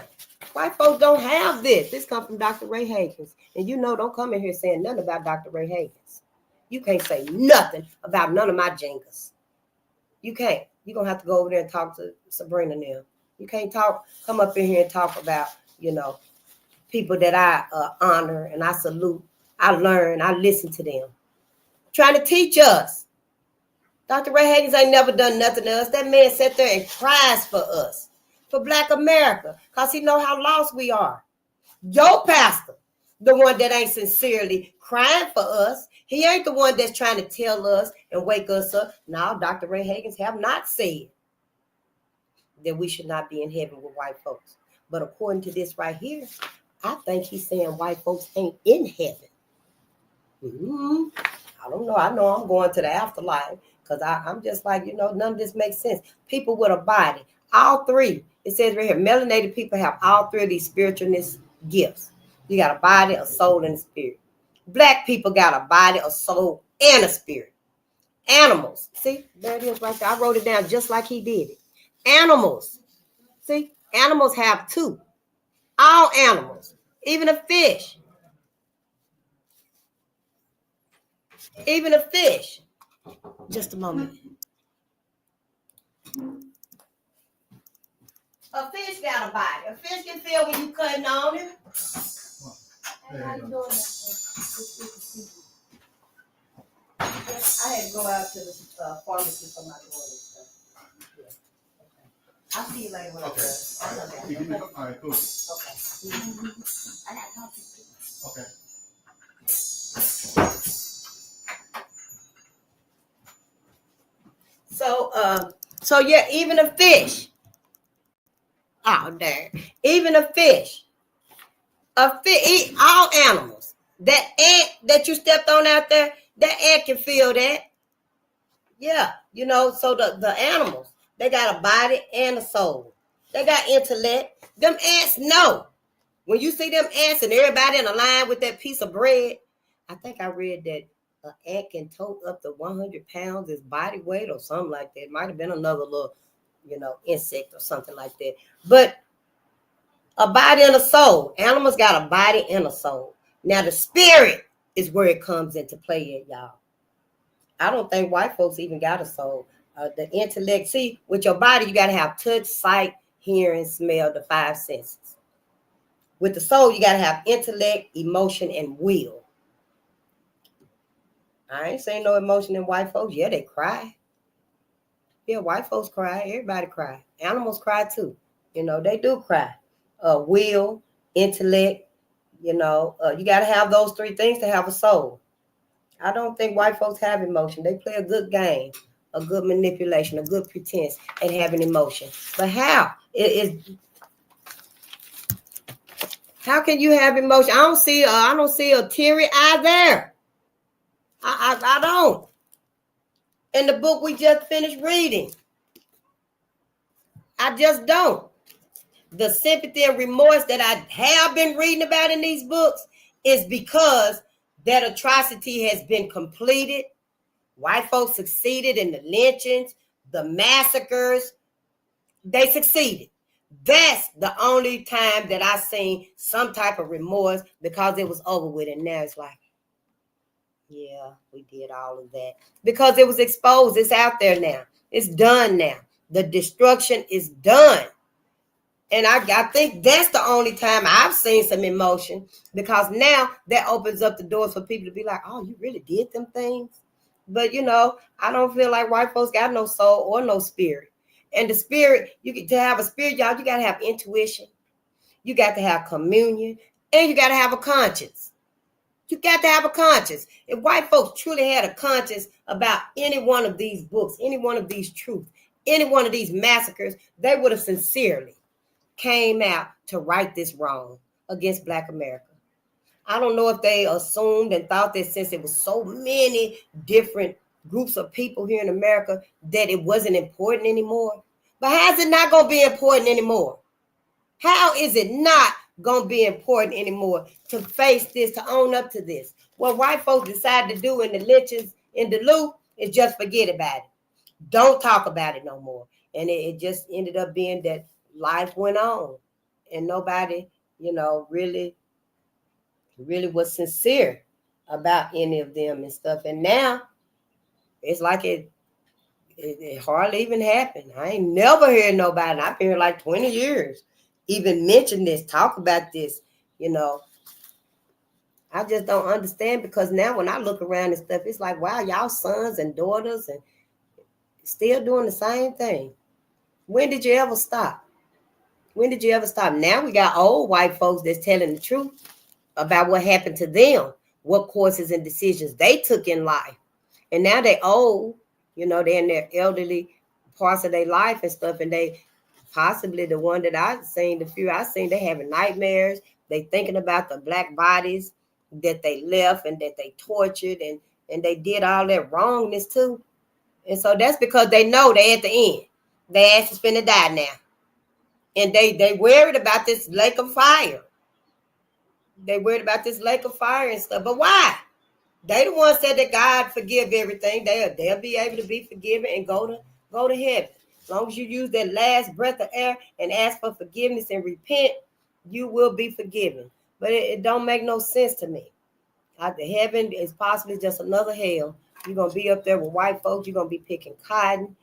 White folks don't have this. This comes from Dr. Ray Hagins. And you know, don't come in here saying nothing about Dr. Ray Hagins. You can't say nothing about none of my jingers. You can't. You're going to have to go over there and talk to Sabrina now. You can't come up in here and talk about, people that I honor and I salute. I learn. I listen to them. Trying to teach us. Dr. Ray Hagins ain't never done nothing to us. That man sat there and cries for us. For Black America, because he know how lost we are. Your pastor, the one that ain't sincerely crying for us, he ain't the one that's trying to tell us and wake us up. Now, Dr. Ray Hagins have not said that we should not be in heaven with white folks. But according to this right here, I think he's saying white folks ain't in heaven. I don't know. I know I'm going to the afterlife because I'm just like, none of this makes sense. People with a body, all three. It says right here, melanated people have all three of these spiritualness gifts. You got a body, a soul, and a spirit. Black people got a body, a soul, and a spirit. Animals. See, there it is right there. I wrote it down just like he did it. Animals. See, animals have two. All animals. Even a fish. Even a fish. Just a moment. A fish got a body. A fish can feel when you cutting on it. How you doing that? I had to go out to the pharmacy for my daughter and stuff. Yeah. Okay. I'll see you later when I'm done.
All right, cool.
Okay. I got to talk to you.
Okay.
So yeah, even a fish. Oh, dang. Even a fish. Eat all animals. That ant that you stepped on out there, that ant can feel that. Yeah, so the animals, they got a body and a soul. They got intellect. Them ants know. When you see them ants and everybody in a line with that piece of bread, I think I read that an ant can tote up to 100 pounds as body weight or something like that. It might have been another little, insect or something like that. But a body and a soul. Animals got a body and a soul. Now the spirit is where it comes into play at, y'all. I don't think white folks even got a soul. The intellect, see, with your body, you got to have touch, sight, hearing, smell, the five senses. With the soul, you got to have intellect, emotion, and will. I ain't saying no emotion in white folks. Yeah, they cry. Yeah, white folks cry. Everybody cry. Animals cry too. They do cry. Will, intellect, you got to have those three things to have a soul. I don't think white folks have emotion. They play a good game, a good manipulation, a good pretense at having emotion. But how? How can you have emotion? I don't see a teary eye there. I don't. In the book we just finished reading, I just don't. The sympathy and remorse that I have been reading about in these books is because that atrocity has been completed. White folks succeeded in the lynchings, the massacres. They succeeded. That's the only time that I seen some type of remorse because it was over with. And now it's like, Yeah, we did all of that because it was exposed. It's out there now. It's done now. The destruction is done. And I think that's the only time I've seen some emotion, because now that opens up the doors for people to be like, oh, you really did them things. But I don't feel like white folks got no soul or no spirit. And the spirit, to have a spirit, y'all, you got to have intuition. You got to have communion, and you got to have a conscience. You got to have a conscience. If white folks truly had a conscience about any one of these books, any one of these truths, any one of these massacres, they would have sincerely came out to right this wrong against Black America. I don't know if they assumed and thought that since it was so many different groups of people here in America that it wasn't important anymore. But how's it not going to be important anymore? How is it not going to be important anymore to face this, to own up to this? What white folks decided to do in the lynchings in Duluth is just forget about it. Don't talk about it no more. And it just ended up being that life went on and nobody, really was sincere about any of them and stuff. And now it's like it hardly even happened. I ain't never heard nobody, I've been here like 20 years, even mention this, talk about this. I just don't understand, because now when I look around and stuff, it's like, wow, y'all sons and daughters and still doing the same thing. When did you ever stop? When did you ever stop? Now we got old white folks that's telling the truth about what happened to them, what courses and decisions they took in life. And now they old, they're in their elderly parts of their life and stuff. And they possibly, the one that I've seen, the few I've seen, they having nightmares. They thinking about the Black bodies that they left and that they tortured and they did all that wrongness too. And so that's because they know they at the end. Their ass is finna die now. And they worried about this lake of fire. They worried about this lake of fire and stuff. But why? They the ones said that God forgive everything. They'll be able to be forgiven and go to heaven. As long as you use that last breath of air and ask for forgiveness and repent, you will be forgiven. But it don't make no sense to me. The heaven is possibly just another hell. You're going to be up there with white folks. You're going to be picking cotton.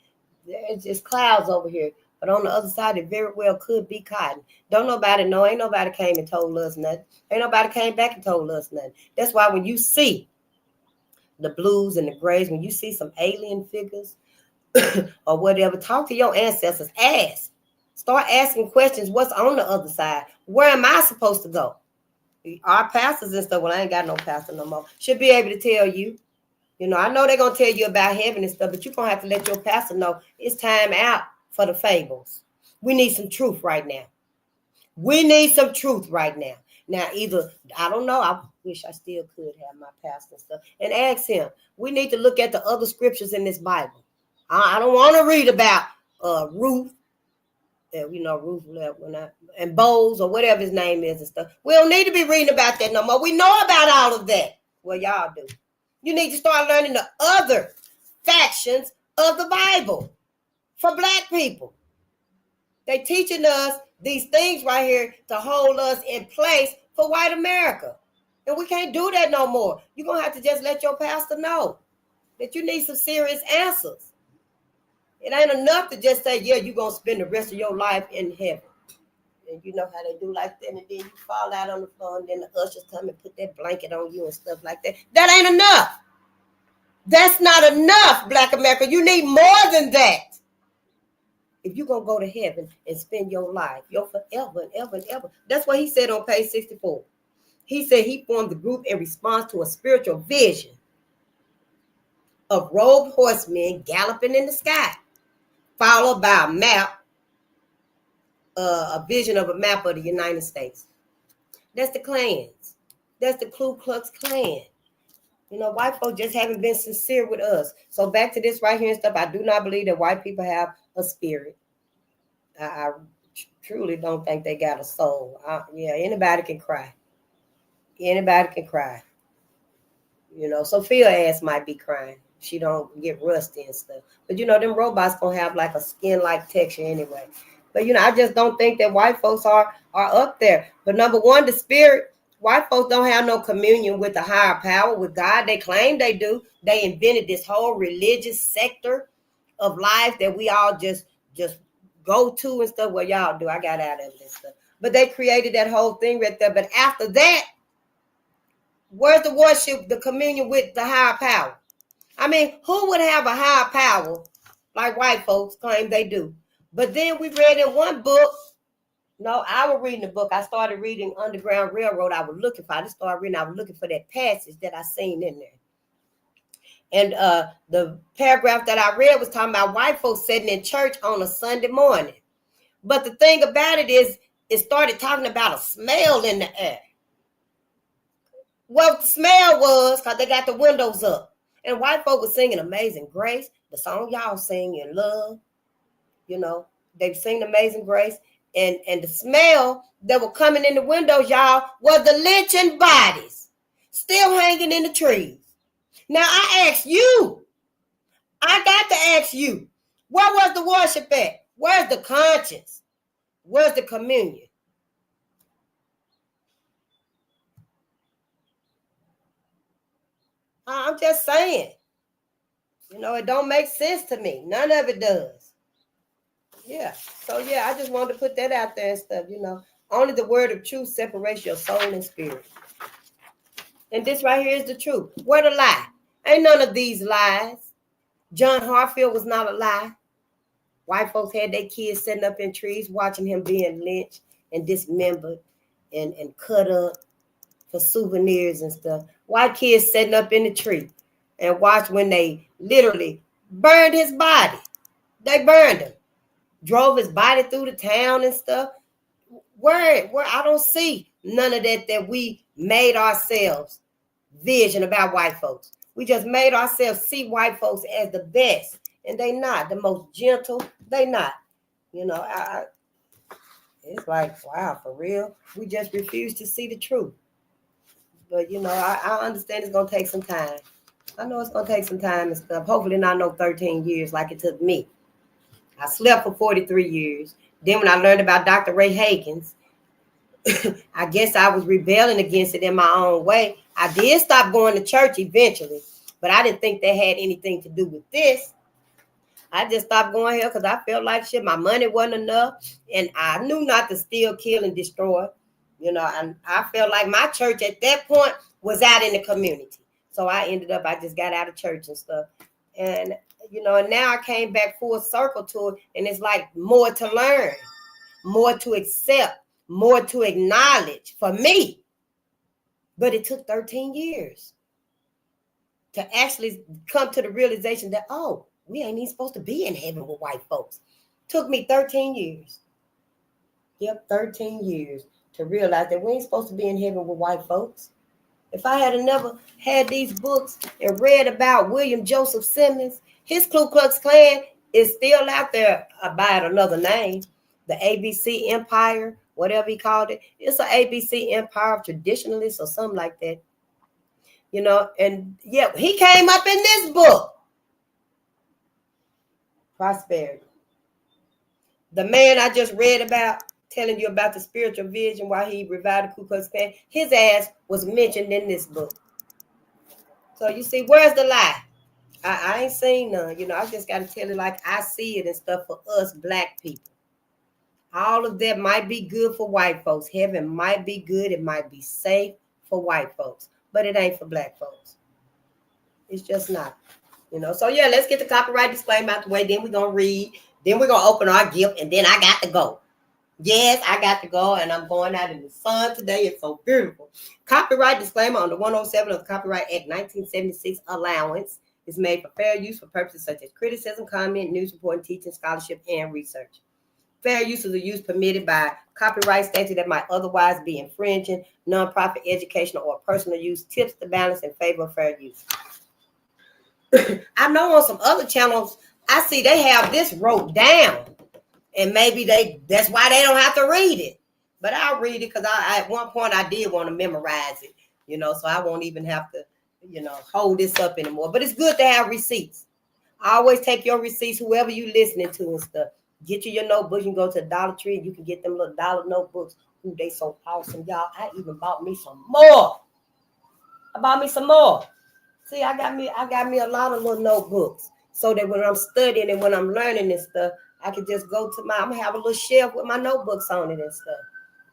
There's just clouds over here. But on the other side, it very well could be cotton. Don't nobody know. Ain't nobody came and told us nothing. Ain't nobody came back and told us nothing. That's why when you see the blues and the grays, when you see some alien figures or whatever, talk to your ancestors. Ask. Start asking questions. What's on the other side? Where am I supposed to go? Our pastors and stuff, well, I ain't got no pastor no more, should be able to tell you. I know they're going to tell you about heaven and stuff, but you're going to have to let your pastor know it's time out for the fables. We need some truth right now. We need some truth right now. Now, either, I don't know, I wish I still could have my pastor and stuff, and ask him. We need to look at the other scriptures in this Bible. I don't want to read about Ruth. Ruth left and Bowles or whatever his name is and stuff. We don't need to be reading about that no more. We know about all of that. Well, y'all do. You need to start learning the other factions of the Bible for Black people. They teaching us these things right here to hold us in place for white America. And we can't do that no more. You're going to have to just let your pastor know that you need some serious answers. It ain't enough to just say, yeah, you're going to spend the rest of your life in heaven. And you know how they do like that. And then you fall out on the floor and then the ushers come and put that blanket on you and stuff like that. That ain't enough. That's not enough, Black America. You need more than that. If you're going to go to heaven and spend your life, your forever and ever and ever. That's what he said on page 64. He said he formed the group in response to a spiritual vision of robed horsemen galloping in the sky, followed by a map, a vision of a map of the United States. That's the Klans. That's the Ku Klux Klan. White folks just haven't been sincere with us. So back to this right here and stuff, I do not believe that white people have a spirit. I truly don't think they got a soul. Anybody can cry. Anybody can cry. Sophia ass might be crying. She don't get rusty and stuff. But them robots gonna have like a skin-like texture anyway. But I just don't think that white folks are up there. But number one, the spirit White folks don't have no communion with the higher power, with God. They claim they do. They invented this whole religious sector of life that we all just go to and stuff. Well, y'all do. I got out of it and stuff. But they created that whole thing right there. But after that, where's the worship, the communion with the higher power? I mean, who would have a higher power like white folks claim they do? But then we read in one book. No, I was reading the book. I started reading Underground Railroad. I was looking for. I just started reading. I was looking for that passage that I seen in there. And the paragraph that I read was talking about white folks sitting in church on a Sunday morning. But the thing about it is, it started talking about a smell in the air. What the smell was, because they got the windows up. And white folk was singing Amazing Grace, the song y'all sing in love. You know, they sing Amazing Grace. And the smell that were coming in the windows, y'all, was the lynching bodies still hanging in the trees. Now, I ask you, I got to ask you, where was the worship at? Where's the conscience? Where's the communion? I'm just saying. You know, it don't make sense to me. None of it does. Yeah. So, yeah, I just wanted to put that out there and stuff, you know. Only the word of truth separates your soul and spirit. And this right here is the truth. Where the lie? Ain't none of these lies. John Hartfield was not a lie. White folks had their kids sitting up in trees watching him being lynched and dismembered and cut up for souvenirs and stuff. White kids sitting up in the tree and watched when they literally burned his body. They burned him. Drove his body through the town and stuff. Where I don't see none of that we made ourselves vision about white folks. We just made ourselves see white folks as the best, and they not. The most gentle, they not. You know, it's like, wow, for real. We just refuse to see the truth. But, you know, I understand it's going to take some time. I know it's going to take some time and stuff. Hopefully not no 13 years like it took me. I slept for 43 years. Then when I learned about Dr. Ray Hagins, I guess I was rebelling against it in my own way. I did stop going to church eventually, but I didn't think that had anything to do with this. I just stopped going here because I felt like shit. My money wasn't enough, and I knew not to steal, kill, and destroy. You know, and I felt like my church at that point was out in the community. So I just got out of church and stuff. And, you know, and now I came back full circle to it, and it's like more to learn, more to accept, more to acknowledge for me. But it took 13 years to actually come to the realization that, oh, we ain't even supposed to be in heaven with white folks. Took me 13 years. Yep, 13 years to realize that we ain't supposed to be in heaven with white folks. If I had never had these books and read about William Joseph Simmons, his Ku Klux Klan is still out there by another name, the ABC Empire, whatever he called it. It's an ABC Empire of Traditionalists or something like that. You know, and yeah, he came up in this book, Prosperity. The man I just read about, telling you about the spiritual vision while he revived the Ku Klux Klan, his ass was mentioned in this book. So you see, where's the lie? I ain't seen none. You know, I just got to tell it like I see it and stuff for us black people. All of that might be good for white folks. Heaven might be good. It might be safe for white folks, but it ain't for black folks. It's just not. You know, so yeah, let's get the copyright disclaimer out the way. Then we're going to read. Then we're going to open our gift, and then I got to go. Yes, I got to go, and I'm going out in the sun today. It's so beautiful. Copyright disclaimer on the 107 of the Copyright Act 1976 allowance is made for fair use for purposes such as criticism, comment, news reporting, teaching, scholarship, and research. Fair use is a use permitted by copyright statute that might otherwise be infringing. Nonprofit, educational, or personal use tips the balance in favor of fair use. I know on some other channels, I see they have this wrote down. And maybe that's why they don't have to read it. But I'll read it because at one point I did want to memorize it, you know, so I won't even have to, you know, hold this up anymore. But it's good to have receipts. I always take your receipts, whoever you listening to and stuff. Get you your notebooks. You can go to the Dollar Tree and you can get them little dollar notebooks Ooh, they so awesome, y'all. I even bought me some more. I bought me some more. See, I got me a lot of little notebooks so that when I'm studying and when I'm learning and stuff, I can just go to I'm gonna have a little shelf with my notebooks on it and stuff.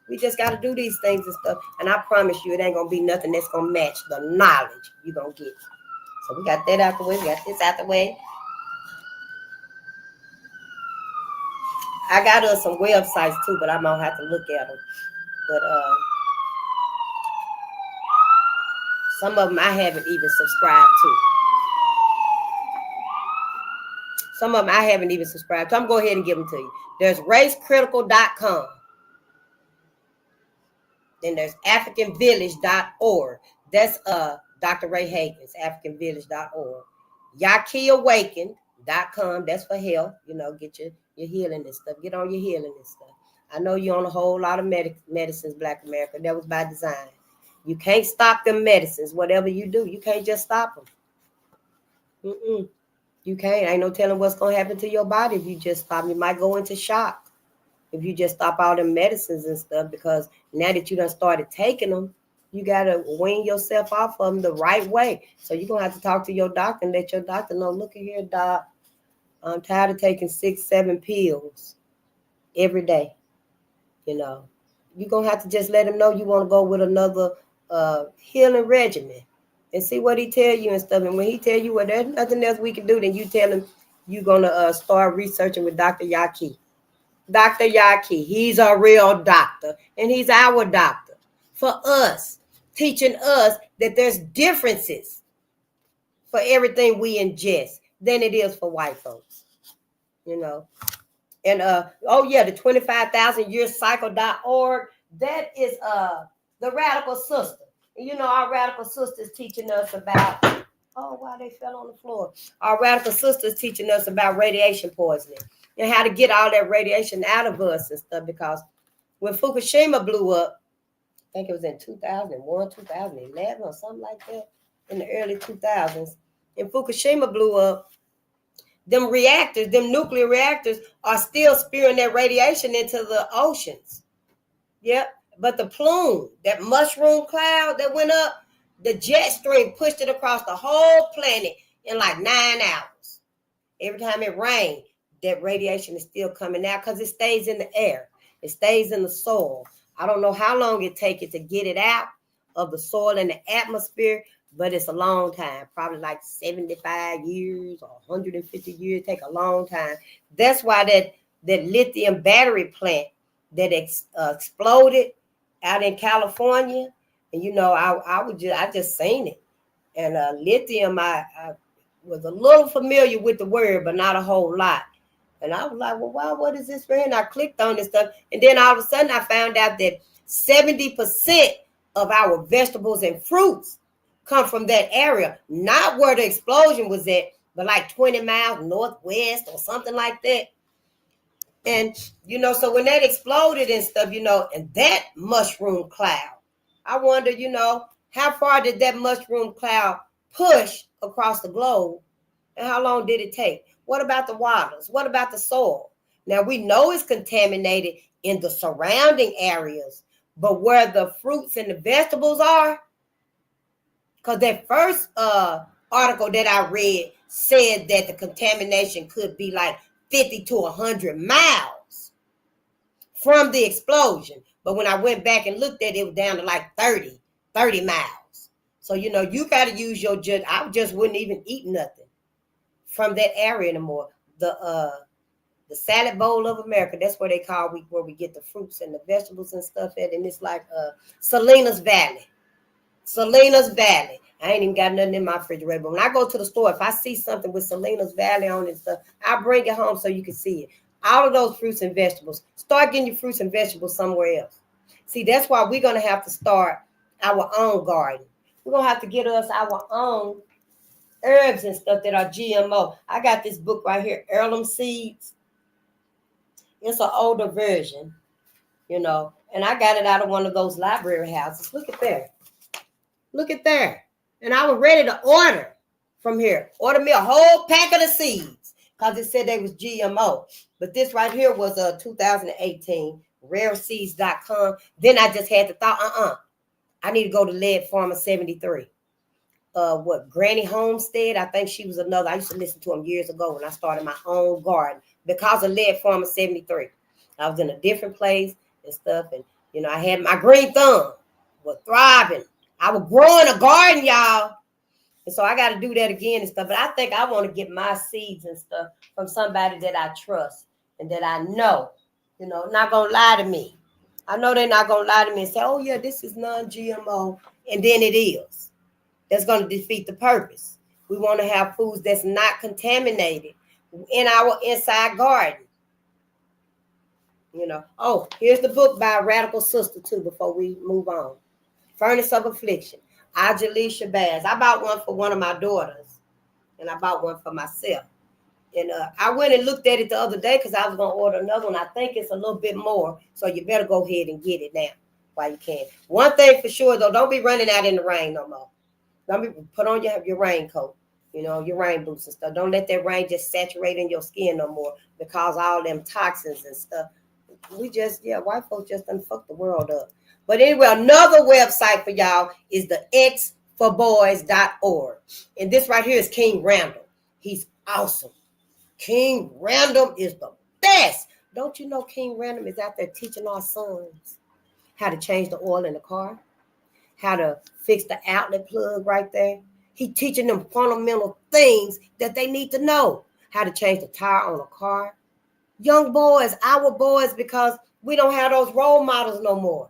We just got to do these things and stuff. And I promise you, it ain't gonna be nothing that's gonna match the knowledge you're gonna get. So we got that out the way. We got this out the way. I got us some websites too, but I'm gonna have to look at them. But some of them I haven't even subscribed to. Some of them I haven't even subscribed to. I'm going to go ahead and give them to you. There's racecritical.com. Then there's africanvillage.org. That's Dr. Ray Hagen's africanvillage.org. yakiawakened.com. That's for health. You know, get your healing and stuff. Get on your healing and stuff. I know you're on a whole lot of medicines, Black America. That was by design. You can't stop them medicines. Whatever you do, you can't just stop them. You can't. Ain't no telling what's going to happen to your body if you just stop. You might go into shock if you just stop all them medicines and stuff, because now that you done started taking them, you got to wean yourself off of them the right way. So you're going to have to talk to your doctor and let your doctor know, look at here, doc, I'm tired of taking 6-7 pills every day. You know, you're going to have to just let him know you want to go with another healing regimen and see what he tell you and stuff. And when he tell you, well, there's nothing else we can do, then you tell him you're going to start researching with Dr. Yaki. Dr. Yaki, he's a real doctor, and he's our doctor for us, teaching us that there's differences for everything we ingest than it is for white folks, you know. And the 25,000yearcycle.org, that is the radical sister. You know, our radical sisters teaching us about, they fell on the floor. Our radical sisters teaching us about radiation poisoning and how to get all that radiation out of us and stuff, because when Fukushima blew up, I think it was in 2001, 2011 or something like that, in the early 2000s, and Fukushima blew up, them nuclear reactors are still spewing that radiation into the oceans. Yep. But the plume, that mushroom cloud that went up, the jet stream pushed it across the whole planet in like 9 hours. Every time it rained, that radiation is still coming out because it stays in the air. It stays in the soil. I don't know how long it takes it to get it out of the soil and the atmosphere, but it's a long time, probably like 75 years or 150 years. Take a long time. That's why that lithium battery plant that exploded out in California, and you know, I just seen it. And lithium, I was a little familiar with the word, but not a whole lot. And I was like, well, wow, what is this for? And I clicked on this stuff. And then all of a sudden I found out that 70% of our vegetables and fruits come from that area. Not where the explosion was at, but like 20 miles northwest or something like that. And, you know, so when that exploded and stuff, you know, and that mushroom cloud, I wonder, you know, how far did that mushroom cloud push across the globe? And how long did it take? What about the waters? What about the soil? Now, we know it's contaminated in the surrounding areas, but where the fruits and the vegetables are, because that first article that I read said that the contamination could be like 50 to 100 miles from the explosion. But when I went back and looked at it, it was down to like 30 miles. So, you know, you got to use your judge. I just wouldn't even eat nothing from that area anymore. The salad bowl of America, that's where they call where we get the fruits and the vegetables and stuff at. And it's like Salinas Valley. Salinas Valley. I ain't even got nothing in my refrigerator. But when I go to the store, if I see something with Salinas Valley on it and stuff, I bring it home so you can see it. All of those fruits and vegetables. Start getting your fruits and vegetables somewhere else. See, that's why we're going to have to start our own garden. We're going to have to get us our own herbs and stuff that are GMO. I got this book right here, Heirloom Seeds. It's an older version, you know, and I got it out of one of those library houses. Look at there. Look at there. And I was ready to order from here. Order me a whole pack of the seeds because it said they was GMO. But this right here was a 2018 rareseeds.com. Then I just had to thought, I need to go to Lead Farmer 73. Granny Homestead, I think she was another. I used to listen to them years ago when I started my own garden because of Lead Farmer 73. I was in a different place and stuff, and I had my green thumb was thriving. I was growing a garden, y'all. And so I got to do that again and stuff. But I think I want to get my seeds and stuff from somebody that I trust and that I know, not going to lie to me. I know they're not going to lie to me and say, oh, yeah, this is non-GMO. And then it is. That's going to defeat the purpose. We want to have foods that's not contaminated in our inside garden. Oh, here's the book by Radical Sister, too, before we move on. Furnace of Affliction. Ajali Shabazz. I bought one for one of my daughters, and I bought one for myself. And I went and looked at it the other day because I was going to order another one. I think it's a little bit more, so you better go ahead and get it now while you can. One thing for sure, though, don't be running out in the rain no more. Don't be put on your raincoat, your rain boots and stuff. Don't let that rain just saturate in your skin no more because all them toxins and stuff. White folks just done fucked the world up. But anyway, another website for y'all is the xforboys.org. And this right here is King Randall. He's awesome. King Randall is the best. Don't you know King Randall is out there teaching our sons how to change the oil in the car, how to fix the outlet plug right there. He's teaching them fundamental things that they need to know. How to change the tire on a car. Young boys, our boys, because we don't have those role models no more.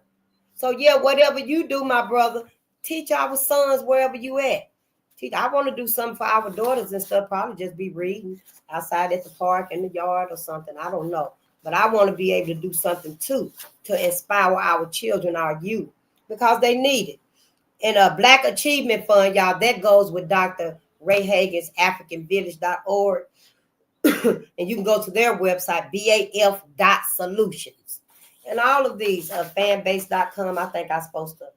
So, whatever you do, my brother, teach our sons wherever you at. I want to do something for our daughters and stuff, probably just be reading outside at the park, in the yard or something. I don't know. But I want to be able to do something, too, to inspire our children, our youth, because they need it. And a Black Achievement Fund, y'all, that goes with Dr. Ray Hagan's AfricanVillage.org. And you can go to their website, baf.solutions. And all of these, fanbase.com, I think I'm supposed to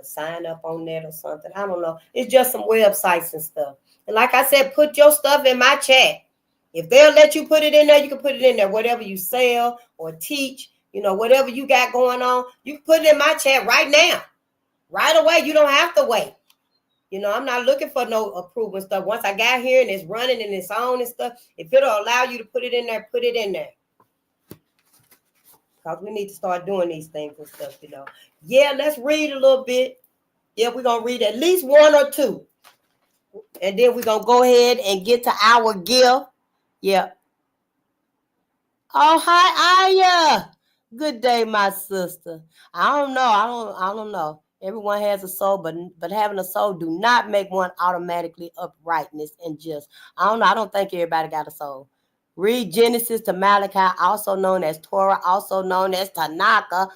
sign up on that or something. I don't know. It's just some websites and stuff. And like I said, put your stuff in my chat. If they'll let you put it in there, you can put it in there. Whatever you sell or teach, whatever you got going on, you can put it in my chat right now. Right away. You don't have to wait. I'm not looking for no approval and stuff. Once I got here and it's running and it's on and stuff, if it'll allow you to put it in there, put it in there. Because we need to start doing these things and stuff, Yeah, let's read a little bit. Yeah, we're going to read at least one or two. And then we're going to go ahead and get to our gift. Yeah. Oh, hi, Aya. Good day, my sister. I don't know. Everyone has a soul, but having a soul do not make one automatically uprightness and just. I don't know. I don't think everybody got a soul. Read Genesis to Malachi, also known as Torah, also known as Tanakh,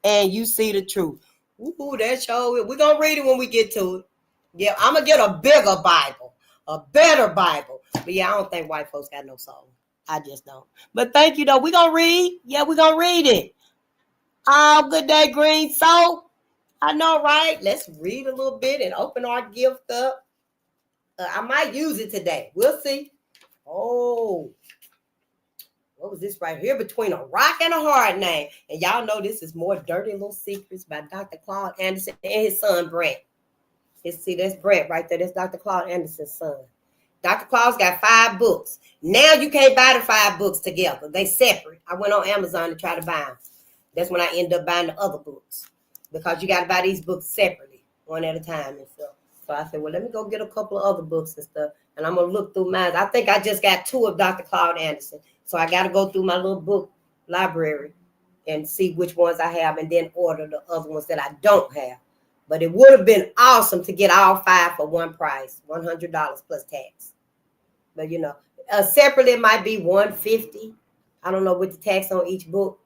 and you see the truth. Ooh, that show. We're going to read it when we get to it. Yeah, I'm going to get a bigger Bible, a better Bible. But I don't think white folks got no soul. I just don't. But thank you, though. We're going to read. Yeah, we're going to read it. Oh, good day, Green Soul. I know, right? Let's read a little bit and open our gift up. I might use it today. We'll see. Oh, what was this right here? Between a rock and a hard name. And y'all know this is More Dirty Little Secrets by Dr. Claude Anderson and his son, Brent. See, that's Brent right there. That's Dr. Claude Anderson's son. Dr. Claude's got 5 books. Now you can't buy the 5 books together. They separate. I went on Amazon to try to buy them. That's when I end up buying the other books. Because you got to buy these books separately, one at a time and stuff. So I said, well, let me go get a couple of other books and stuff. And I'm going to look through mine. I think I just got 2 of Dr. Claude Anderson. So I got to go through my little book library and see which ones I have and then order the other ones that I don't have. But it would have been awesome to get all 5 for one price, $100 plus tax. But, separately it might be $150. I don't know with the tax on each book,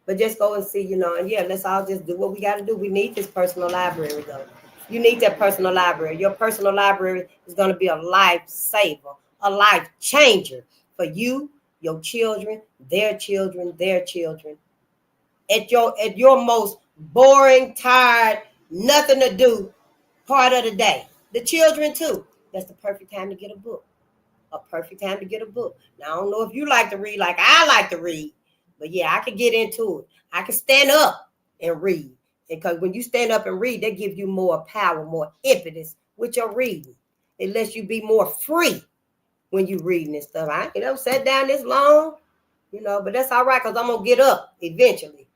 But just go and see, and let's all just do what we got to do. We need this personal library, though. You need that personal library. Your personal library is going to be a lifesaver, a life changer for you, your children, their children, their children. At your most boring, tired, nothing to do part of the day. The children, too. That's the perfect time to get a book. A perfect time to get a book. Now, I don't know if you like to read like I like to read. But yeah, I could get into it. I can stand up and read. Because when you stand up and read, they give you more power, more impetus with your reading. It lets you be more free when you reading this stuff. I ain't sat down this long, but that's all right because I'm going to get up eventually.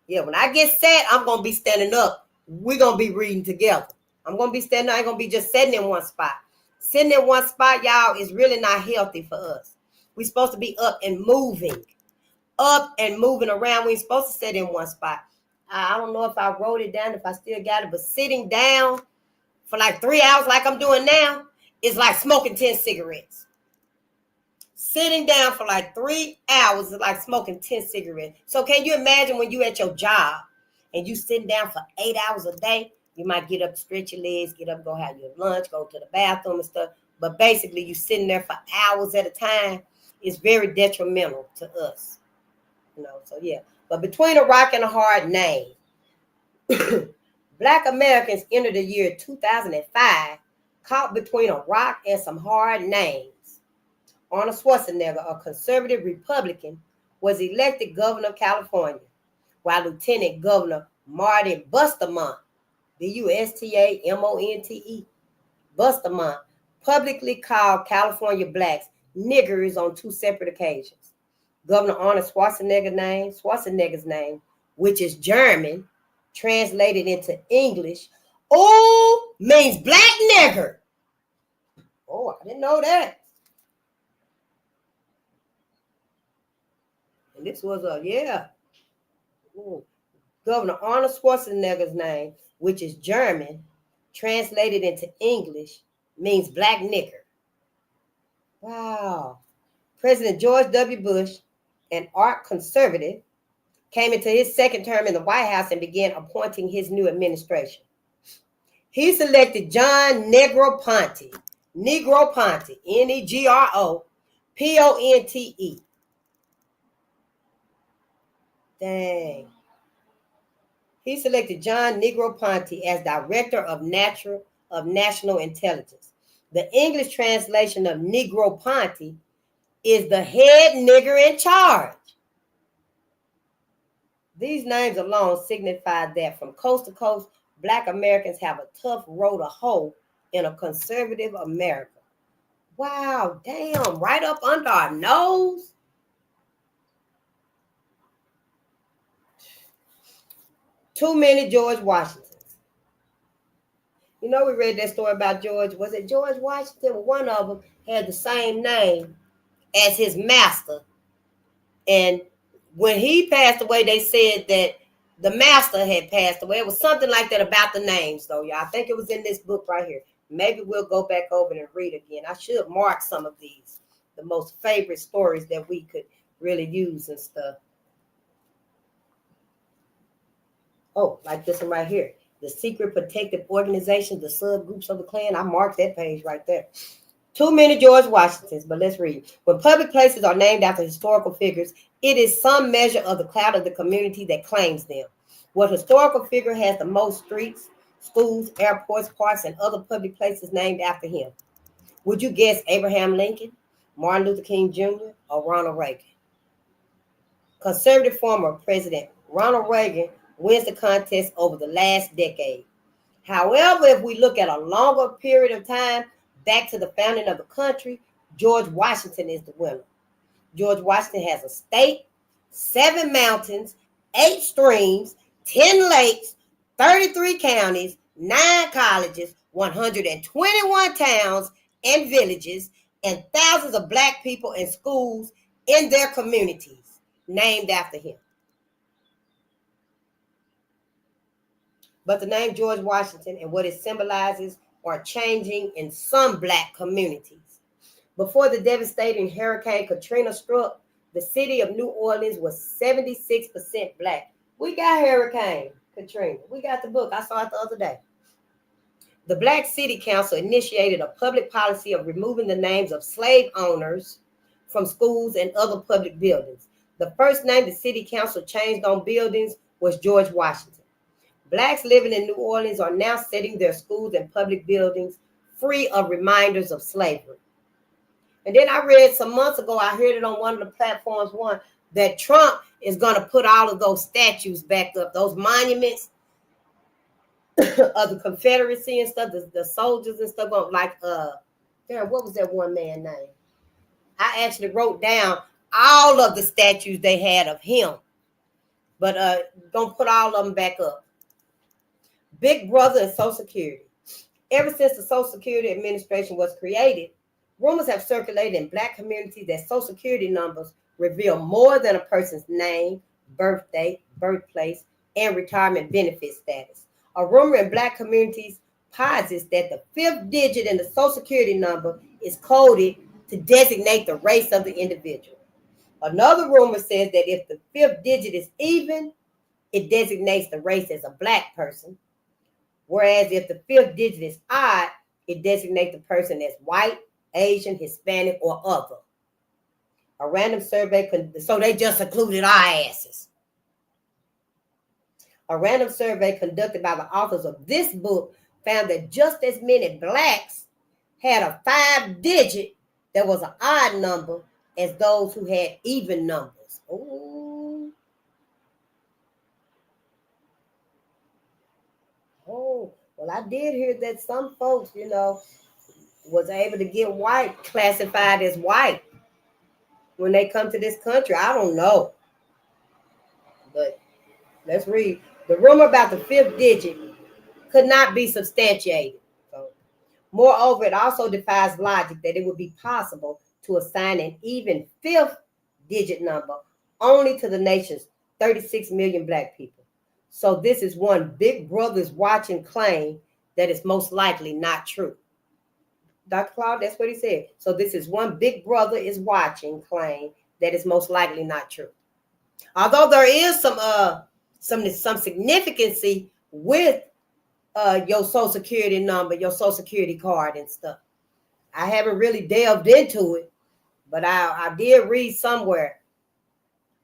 Yeah, when I get set, I'm going to be standing up. We're going to be reading together. I'm going to be standing up. I ain't going to be just sitting in one spot. Sitting in one spot, y'all, is really not healthy for us. We're supposed to be up and moving around. We ain't supposed to sit in one spot. I don't know if I wrote it down, if I still got it, but sitting down for like 3 hours like I'm doing now is like smoking 10 cigarettes. Sitting down for like 3 hours is like smoking 10 cigarettes. So can you imagine when you at your job and you sitting down for 8 hours a day? You might get up, stretch your legs, get up, go have your lunch, go to the bathroom and stuff. But basically you sitting there for hours at a time is very detrimental to us. So yeah. But between a rock and a hard name, Black Americans entered the year 2005 caught between a rock and some hard names. Arnold Schwarzenegger, a conservative Republican, was elected governor of California, while Lieutenant Governor Marty Bustamante, Bustamonte, Bustamante, publicly called California blacks niggers on 2 separate occasions. Governor Arnold Schwarzenegger's name, which is German, translated into English, means black nigger. Oh, I didn't know that. And this was Governor Arnold Schwarzenegger's name, which is German, translated into English, means black nigger. Wow. President George W. Bush, an art conservative, came into his second term in the White House and began appointing his new administration. He selected John Negroponte, Negroponte, Negroponte. Dang. He selected John Negroponte as Director of National Intelligence. The English translation of Negroponte is the head nigger in charge. These names alone signify that from coast to coast, Black Americans have a tough road to hoe in a conservative America. Wow, damn, right up under our nose. Too many George Washingtons. We read that story about George. Was it George Washington? One of them had the same name as his master. And when he passed away, they said that the master had passed away. It was something like that about the names, though, y'all. I think it was in this book right here. Maybe we'll go back over and read again. I should mark some of these, the most favorite stories that we could really use and stuff. Oh, like this one right here. The secret protective organizations, the subgroups of the Klan. I marked that page right there. Too many George Washingtons, but let's read. When public places are named after historical figures, it is some measure of the clout of the community that claims them. What historical figure has the most streets, schools, airports, parks, and other public places named after him? Would you guess Abraham Lincoln, Martin Luther King Jr., or Ronald Reagan? Conservative former President Ronald Reagan wins the contest over the last decade. However, if we look at a longer period of time, back to the founding of the country, George Washington is the winner. George Washington has a state, 7 mountains, 8 streams, 10 lakes, 33 counties, 9 colleges, 121 towns and villages, and thousands of Black people and schools in their communities named after him. But the name George Washington and what it symbolizes are changing in some Black communities. Before the devastating Hurricane Katrina struck, the city of New Orleans was 76% Black. We got Hurricane Katrina. We got the book. I saw it the other day. The Black City Council initiated a public policy of removing the names of slave owners from schools and other public buildings. The first name the city council changed on buildings was George Washington. Blacks living in New Orleans are now setting their schools and public buildings free of reminders of slavery. And then I read some months ago, I heard it on one of the platforms, that Trump is going to put all of those statues back up, those monuments of the Confederacy and stuff, the soldiers and stuff, like what was that one man name? I actually wrote down all of the statues they had of him, but gonna put all of them back up. Big Brother and Social Security. Ever since the Social Security Administration was created, rumors have circulated in Black communities that Social Security numbers reveal more than a person's name, birthday, birthplace, and retirement benefit status. A rumor in Black communities posits that the fifth digit in the Social Security number is coded to designate the race of the individual. Another rumor says that if the fifth digit is even, it designates the race as a Black person. Whereas if the fifth digit is odd, it designates the person as white, Asian, Hispanic, or other. A random survey, so they just included our asses. A random survey conducted by the authors of this book found that just as many Blacks had a 5-digit that was an odd number as those who had even numbers. Ooh. Oh, well, I did hear that some folks, was able to get white, classified as white when they come to this country. I don't know. But let's read. The rumor about the fifth digit could not be substantiated. So, moreover, it also defies logic that it would be possible to assign an even fifth digit number only to the nation's 36 million Black people. So this is one Big Brother's watching claim that is most likely not true. Dr. Claude, that's what he said. So this is one Big Brother is watching claim that is most likely not true. Although there is some significance with your Social Security number, your Social Security card and stuff. I haven't really delved into it, but I did read somewhere,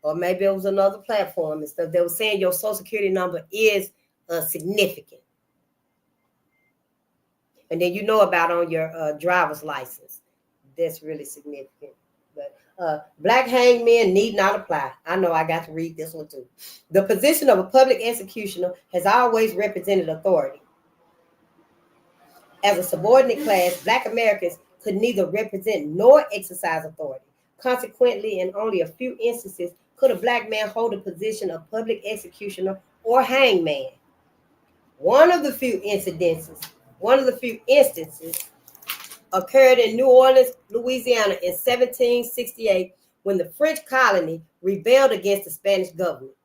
or maybe it was another platform and stuff, they were saying your Social Security number is significant. And then about on your driver's license. That's really significant. But Black hangmen need not apply. I know I got to read this one too. The position of a public executioner has always represented authority. As a subordinate class, Black Americans could neither represent nor exercise authority. Consequently, in only a few instances, could a Black man hold a position of public executioner or hangman. One of the few instances occurred in New Orleans, Louisiana in 1768 when the French colony rebelled against the Spanish government.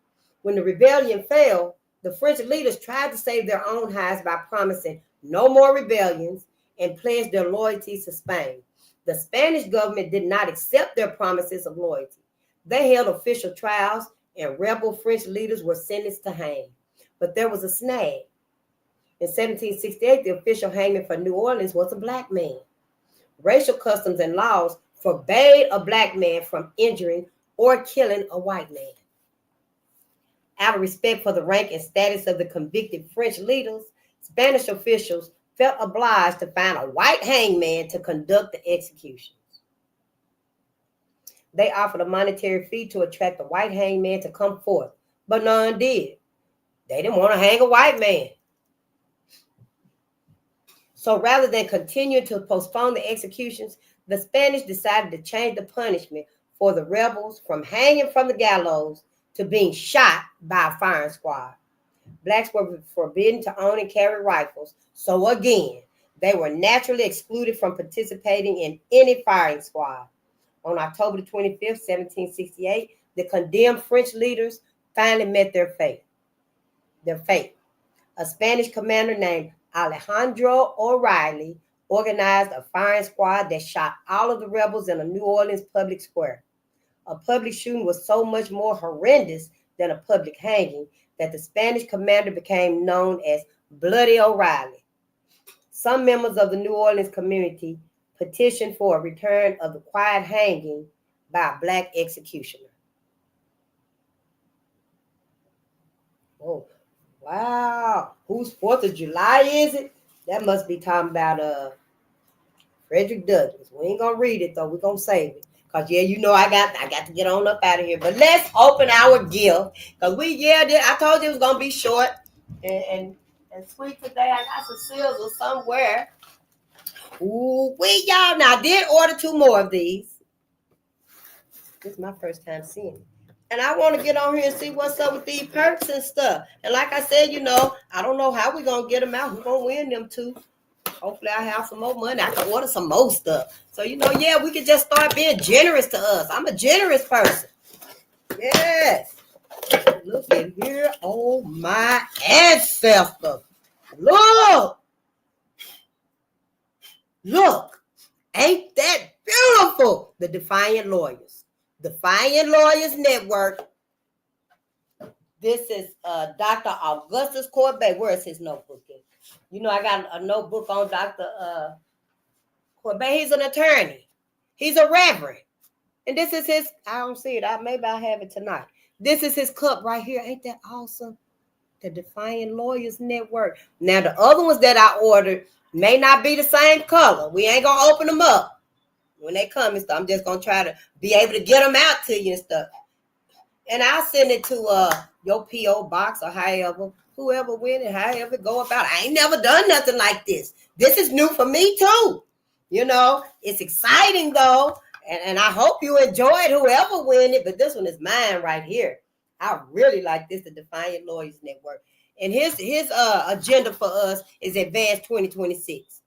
When the rebellion failed, the French leaders tried to save their own hides by promising no more rebellions and pledged their loyalty to Spain. The Spanish government did not accept their promises of loyalty. They held official trials and rebel French leaders were sentenced to hang. But there was a snag. In 1768, the official hangman for New Orleans was a Black man. Racial customs and laws forbade a Black man from injuring or killing a white man. Out of respect for the rank and status of the convicted French leaders, Spanish officials felt obliged to find a white hangman to conduct the executions. They offered a monetary fee to attract the white hangman to come forth, but none did. They didn't want to hang a white man. So rather than continue to postpone the executions, the Spanish decided to change the punishment for the rebels from hanging from the gallows to being shot by a firing squad. Blacks were forbidden to own and carry rifles, so again, they were naturally excluded from participating in any firing squad. On October 25th, 1768, the condemned French leaders finally met their fate. A Spanish commander named Alejandro O'Reilly organized a firing squad that shot all of the rebels in a New Orleans public square. A public shooting was so much more horrendous than a public hanging that the Spanish commander became known as Bloody O'Reilly. Some members of the New Orleans community petitioned for a return of the quiet hanging by a Black executioner. Oh, wow. Whose 4th of July is it? That must be talking about Frederick Douglass. We ain't going to read it, though. We're going to save it. Cause yeah, you know I got to get on up out of here. But let's open our gift. Cause I told you it was gonna be short and sweet today. I got some sizzle somewhere. Ooh, y'all. Now I did order 2 more of these. This is my first time seeing it. And I want to get on here and see what's up with these perks and stuff. And like I said, I don't know how we're going to get them out. Who's going to win them 2? Hopefully I have some more money. I can order some more stuff. So, we can just start being generous to us. I'm a generous person. Yes. Look at here. Oh, my ancestors. Look. Look. Ain't that beautiful? The Defiant Lawyers. Defiant Lawyers Network. This is Dr. Augustus Corbett. Where is his notebook? I got a notebook on Dr. Corbett. He's an attorney. He's a reverend. And this is his, I don't see it. Maybe I have it tonight. This is his cup right here. Ain't that awesome? The Defiant Lawyers Network. Now, the other ones that I ordered may not be the same color. We ain't going to open them up when they come and stuff. I'm just going to try to be able to get them out to you and stuff. And I'll send it to your P.O. box or however, whoever win it, however go about it. I ain't never done nothing like this. This is new for me too. It's exciting though. And I hope you enjoyed whoever win it, but this one is mine right here. I really like this, the Defiant Lawyers Network. And his agenda for us is Advance 2026.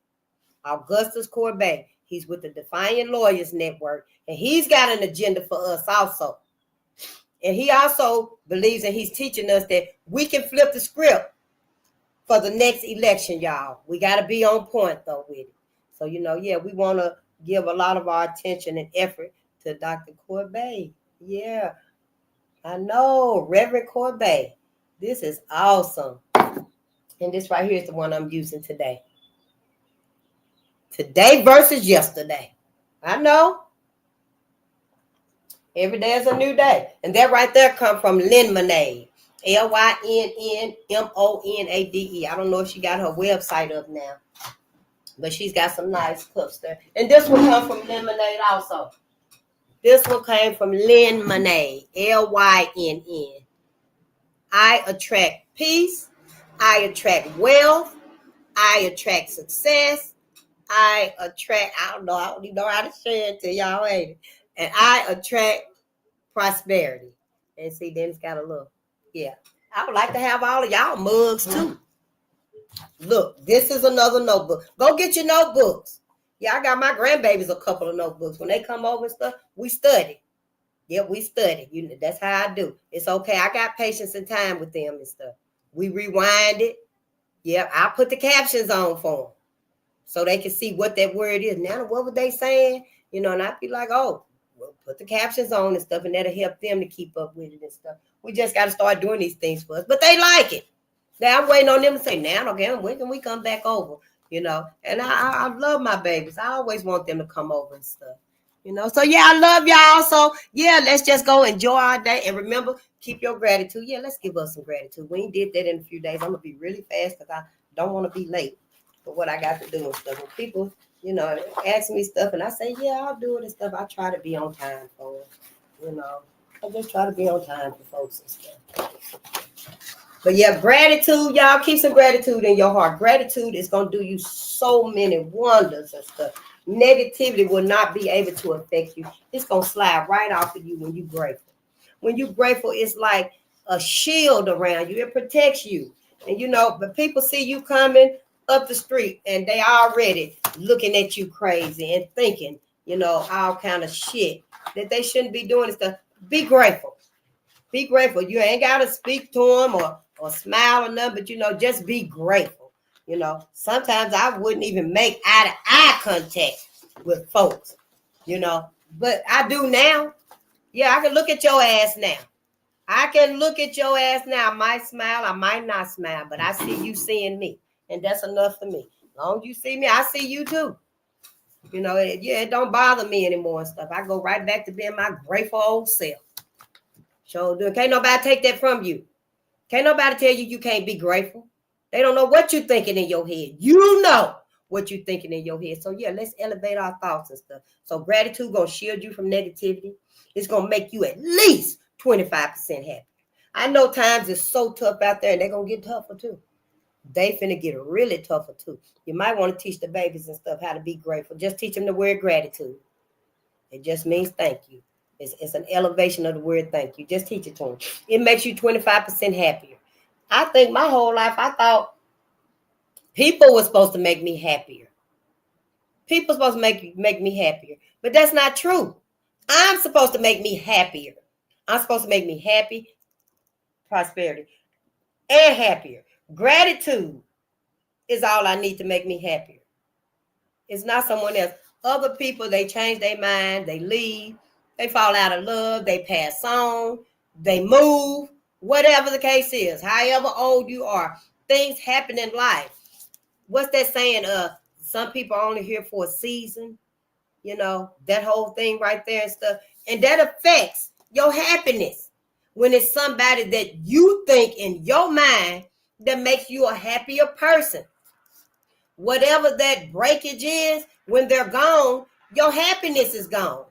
Augustus Corbett, he's with the Defiant Lawyers Network, and he's got an agenda for us also. And he also believes that he's teaching us that we can flip the script for the next election, y'all. We got to be on point, though, with it. So, we want to give a lot of our attention and effort to Dr. Corbett. Yeah, I know, Reverend Corbett. This is awesome. And this right here is the one I'm using today. Today versus yesterday. I know. Every day is a new day. And that right there come from Lynnmonade. Lynnmonade. I don't know if she got her website up now. But she's got some nice cups there. And this one come from Lynnmonade also. This one came from Lynnmonade. Lynn. I attract peace. I attract wealth. I attract success. I don't even know how to share it to y'all, ain't it? And I attract prosperity. And see, then it's got a look. Yeah. I would like to have all of y'all mugs too. Look, this is another notebook. Go get your notebooks. Yeah, I got my grandbabies a couple of notebooks. When they come over and stuff, we study. Yeah, we study. That's how I do. It's okay. I got patience and time with them and stuff. We rewind it. Yeah, I put the captions on for them so they can see what that word is. Now, what were they saying? And I'd be like, oh, well, put the captions on and stuff, and that'll help them to keep up with it and stuff. We just got to start doing these things for us. But they like it. Now, I'm waiting on them to say, now, okay, when can we come back over? And I love my babies. I always want them to come over and stuff. So yeah, I love y'all. So yeah, let's just go enjoy our day. And remember, keep your gratitude. Yeah, let's give us some gratitude. We ain't did that in a few days. I'm going to be really fast because I don't want to be late for what I got to do and stuff. When people, ask me stuff and I say, yeah, I'll do it and stuff. I try to be on time for them. I just try to be on time for folks and stuff. But yeah, gratitude, y'all. Keep some gratitude in your heart. Gratitude is going to do you so many wonders and stuff. Negativity will not be able to affect you. It's going to slide right off of you when you're grateful. When you're grateful, it's like a shield around you. It protects you. And but people see you coming up the street and they already looking at you crazy and thinking, all kind of shit that they shouldn't be doing and stuff. Be grateful. Be grateful. You ain't got to speak to them or smile or nothing, but, just be grateful. Sometimes I wouldn't even make eye-to-eye contact with folks, but I do now. Yeah, I can look at your ass now. I can look at your ass now. I might smile, I might not smile, but I see you seeing me, and that's enough for me. As long as you see me, I see you too. It don't bother me anymore and stuff. I go right back to being my grateful old self. Sure do. Can't nobody take that from you. Can't nobody tell you you can't be grateful. They don't know what you're thinking in your head. You know what you're thinking in your head. So yeah, let's elevate our thoughts and stuff. So gratitude gonna shield you from negativity. It's gonna make you at least 25% happy. I know times is so tough out there, and they're gonna get tougher too. They finna get really tougher too. You might want to teach the babies and stuff how to be grateful. Just teach them the word gratitude. It just means thank you. It's an elevation of the word thank you. Just teach it to them. It makes you 25% happier. I think my whole life I thought people were supposed to make me happier. People supposed to make me happier. But that's not true. I'm supposed to make me happier. I'm supposed to make me happy, prosperity, and happier. Gratitude is all I need to make me happier. It's not someone else. Other people, they change their mind, they leave, they fall out of love, they pass on, they move, whatever the case is, however old you are, things happen in life. What's that saying? Some people are only here for a season, you know, that whole thing right there and stuff. And that affects your happiness when it's somebody that you think in your mind that makes you a happier person. Whatever that breakage is, when they're gone, your happiness is gone.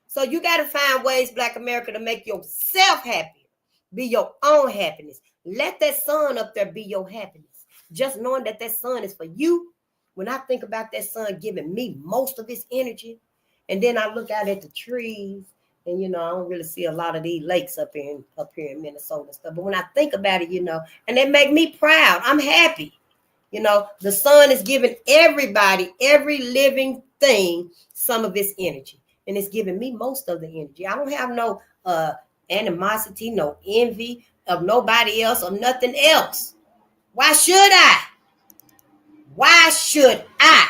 So you got to find ways, Black America, to make yourself happier. Be your own happiness. Let that sun up there be your happiness. Just knowing that that sun is for you. When I think about that sun giving me most of its energy, and then I look out at the trees, and, you know, I don't really see a lot of these lakes up here in Minnesota and stuff. But when I think about it, you know, and they make me proud. I'm happy. You know, the sun is giving everybody, every living thing, some of its energy. And it's giving me most of the energy. I don't have no animosity, no envy of nobody else or nothing else. Why should I? Why should I?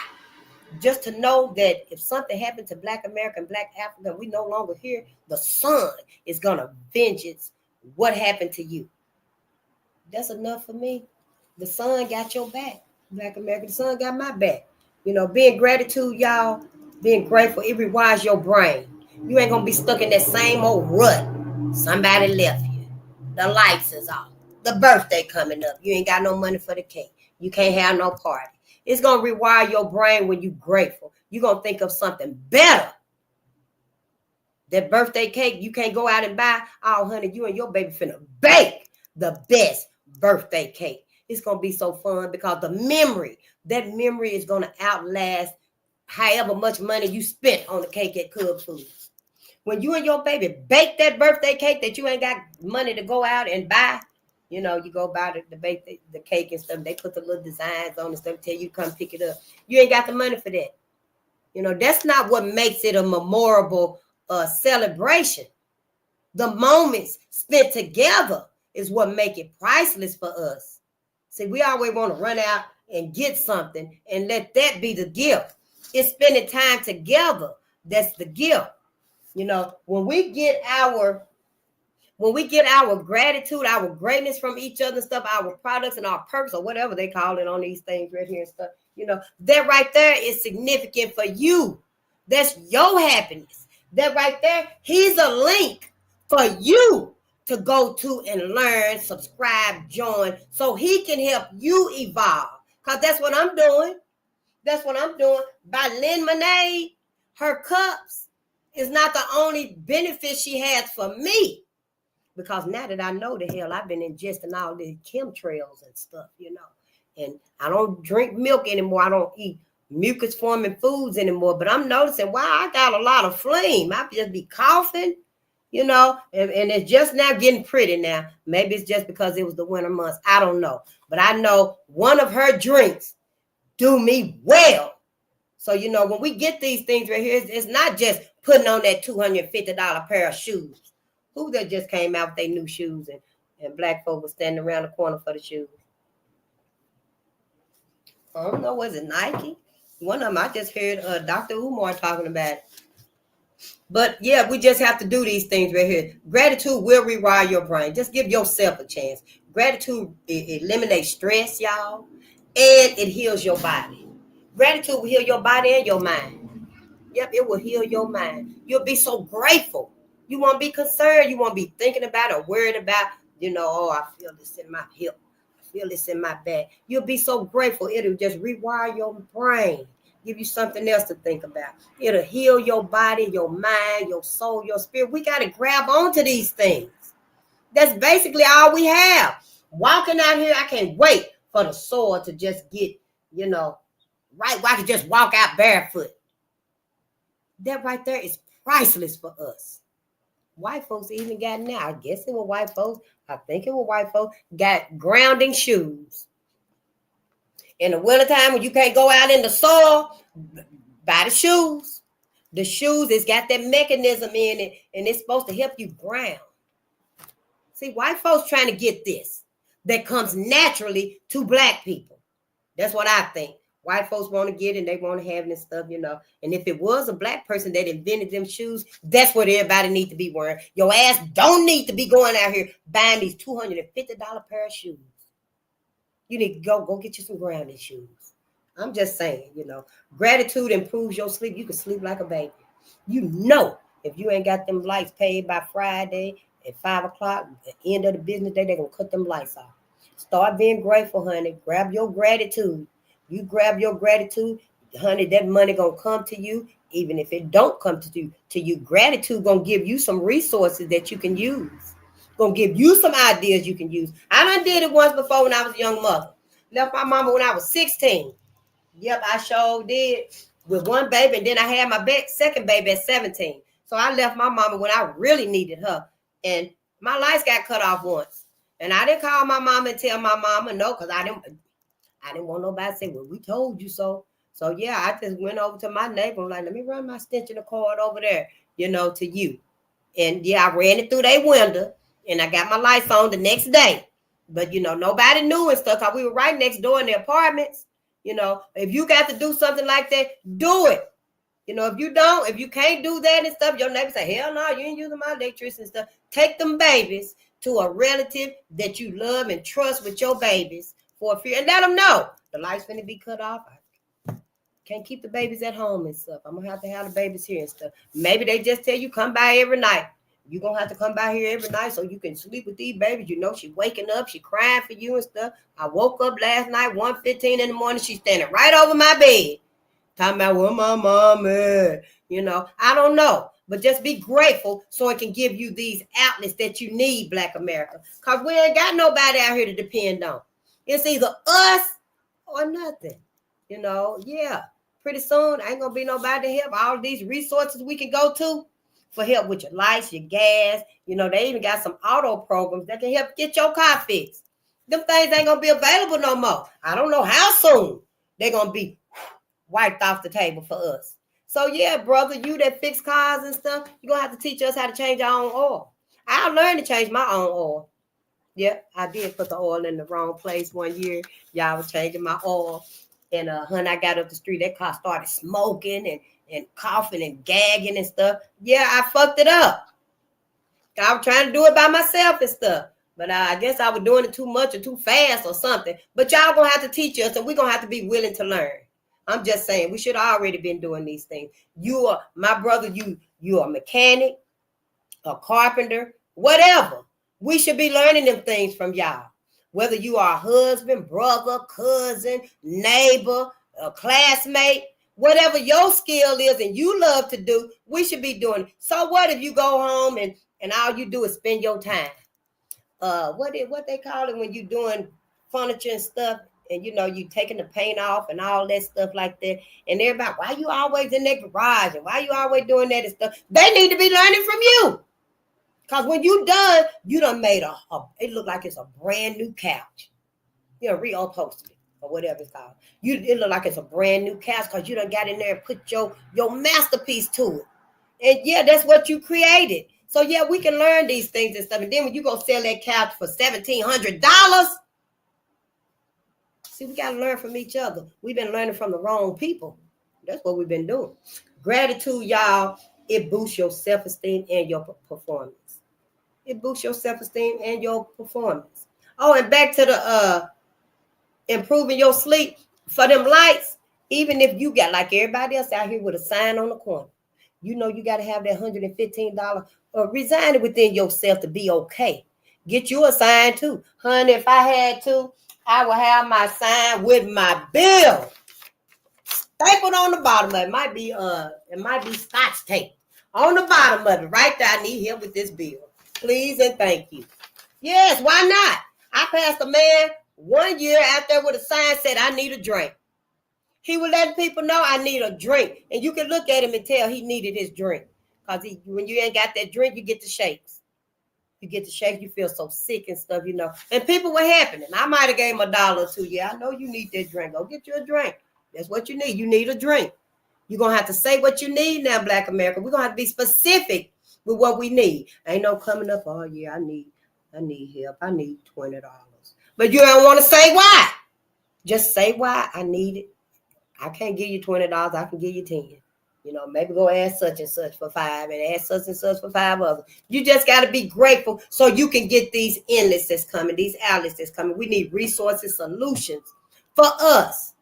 Just to know that if something happened to Black America and Black Africa, we no longer here, the sun is going to vengeance what happened to you. That's enough for me. The sun got your back, Black America. The sun got my back. You know, being gratitude, y'all, being grateful, it rewires your brain. You ain't going to be stuck in that same old rut. Somebody left you. The lights is off. The birthday coming up. You ain't got no money for the cake. You can't have no party. It's going to rewire your brain when you're grateful. You're going to think of something better. That birthday cake, you can't go out and buy. Oh, honey, you and your baby finna bake the best birthday cake. It's going to be so fun because that memory is going to outlast however much money you spent on the cake at Cub Foods. When you and your baby bake that birthday cake that you ain't got money to go out and buy, you know, you go buy the bake the cake and stuff. They put the little designs on and stuff, tell you to come pick it up. You ain't got the money for that. You know, that's not what makes it a memorable celebration. The moments spent together is what make it priceless for us. See, we always want to run out and get something and let that be the gift. It's spending time together. That's the gift. You know, when we get our gratitude, our greatness from each other and stuff, our products and our perks or whatever they call it on these things right here and stuff, you know, that right there is significant for you. That's your happiness. That right there, he's a link for you to go to and learn, subscribe, join, so he can help you evolve. Because that's what I'm doing. That's what I'm doing. By Lynn Monet, her cups is not the only benefit she has for me. Because now that I know the hell, I've been ingesting all these chemtrails and stuff, you know. And I don't drink milk anymore. I don't eat mucus forming foods anymore. But I'm noticing, wow, I got a lot of phlegm. I just be coughing, you know, and it's just now getting pretty now. Maybe it's just because it was the winter months. I don't know. But I know one of her drinks do me well. So, you know, when we get these things right here, it's not just putting on that $250 pair of shoes. Who that just came out with their new shoes and black folk was standing around the corner for the shoes? I don't know. Was it Nike? One of them, I just heard Dr. Umar talking about it. But yeah, we just have to do these things right here. Gratitude will rewire your brain. Just give yourself a chance. Gratitude eliminates stress, y'all, and it heals your body. Gratitude will heal your body and your mind. Yep, it will heal your mind. You'll be so grateful. You won't be concerned. You won't be thinking about or worried about, you know, oh, I feel this in my hip. I feel this in my back. You'll be so grateful. It'll just rewire your brain, give you something else to think about. It'll heal your body, your mind, your soul, your spirit. We got to grab onto these things. That's basically all we have. Walking out here, I can't wait for the soil to just get, right where I can just walk out barefoot. That right there is priceless for us. White folks even got now. I guess it was white folks. I think it was white folks got grounding shoes. In the wintertime when you can't go out in the soil, buy the shoes. The shoes, it's got that mechanism in it, and it's supposed to help you ground. See, white folks trying to get this that comes naturally to black people. That's what I think. White folks want to get it and they want to have it and stuff, And if it was a black person that invented them shoes, that's what everybody needs to be wearing. Your ass don't need to be going out here buying these $250 pair of shoes. You need to go get you some grounding shoes. I'm just saying, gratitude improves your sleep. You can sleep like a baby. If you ain't got them lights paid by Friday at 5 o'clock, the end of the business day, they're going to cut them lights off. Start being grateful, honey. Grab your gratitude. You grab your gratitude, honey, that money going to come to you. Even if it don't come to you, gratitude going to give you some resources that you can use. Going to give you some ideas you can use. I done did it once before when I was a young mother. Left my mama when I was 16. Yep, I sure did. With one baby, and then I had my second baby at 17. So I left my mama when I really needed her. And my lights got cut off once. And I didn't call my mama and tell my mama no, because I didn't want nobody to say, well, we told you so. So, yeah, I just went over to my neighbor and like, let me run my extension cord over there, to you. And, yeah, I ran it through their window, and I got my lights on the next day. But, nobody knew and stuff because we were right next door in the apartments. If you got to do something like that, do it. If you can't do that and stuff, your neighbor say, hell no, you ain't using my electricity and stuff. Take them babies to a relative that you love and trust with your babies for a few, and let them know the lights finna be cut off. I can't keep the babies at home and stuff. I'm gonna have to have the babies here and stuff. Maybe they just tell you come by every night. You're gonna have to come by here every night so you can sleep with these babies. She waking up, she crying for you and stuff. I woke up last night, 1:15 in the morning, she's standing right over my bed. Talking about where my mom at. I don't know. But just be grateful so it can give you these outlets that you need, Black America. Because we ain't got nobody out here to depend on. It's either us or nothing. Yeah. Pretty soon, ain't going to be nobody to help. All these resources we can go to for help with your lights, your gas. They even got some auto programs that can help get your car fixed. Them things ain't going to be available no more. I don't know how soon they're going to be wiped off the table for us. So, yeah, brother, you that fix cars and stuff, you're going to have to teach us how to change our own oil. I learned to change my own oil. Yeah, I did put the oil in the wrong place one year. Y'all was changing my oil. And, honey, I got up the street. That car started smoking and coughing and gagging and stuff. Yeah, I fucked it up. I was trying to do it by myself and stuff. But I guess I was doing it too much or too fast or something. But y'all going to have to teach us, and we're going to have to be willing to learn. I'm just saying, we should have already been doing these things. You are, my brother, you are a mechanic, a carpenter, whatever. We should be learning them things from y'all. Whether you are a husband, brother, cousin, neighbor, a classmate, whatever your skill is and you love to do, we should be doing it. So what if you go home and all you do is spend your time? What they call it when you doing furniture and stuff? And, you taking the paint off and all that stuff like that. And everybody, why you always in that garage? And why you always doing that and stuff? They need to be learning from you. Because when you done made it look like it's a brand new couch. Reupholstered it or whatever it's called. It look like it's a brand new couch because you done got in there and put your masterpiece to it. And, yeah, that's what you created. So, yeah, we can learn these things and stuff. And then when you go sell that couch for $1,700, see, we got to learn from each other. We've been learning from the wrong people. That's what we've been doing. Gratitude, y'all, it boosts your self-esteem and your performance. It boosts your self-esteem and your performance. Oh, and back to the improving your sleep. For them lights, even if you got like everybody else out here with a sign on the corner, you got to have that $115 residing within yourself to be okay. Get you a sign too. Honey, if I had to, I will have my sign with my bill stapled on the bottom of it. It might be Scotch tape on the bottom of it. Right there, I need help with this bill. Please and thank you. Yes, why not? I passed a man 1 year out there with a sign said, I need a drink. He was letting people know I need a drink. And you can look at him and tell he needed his drink. Because when you ain't got that drink, you get the shakes. You get the shakes, you feel so sick and stuff, you know. And people were happening. I might have gave him $1 or $2. Yeah, I know you need that drink. Go get you a drink. That's what you need. You need a drink. You're going to have to say what you need now, Black America. We're going to have to be specific with what we need. Ain't no coming up, oh, yeah, I need help. I need $20. But you don't want to say why. Just say why. I need it. I can't give you $20. I can give you 10. You know, maybe go ask such and such for 5 and ask such and such for 5 others. You just got to be grateful so you can get these inlets that's coming, these outlets that's coming. We need resources, solutions for us.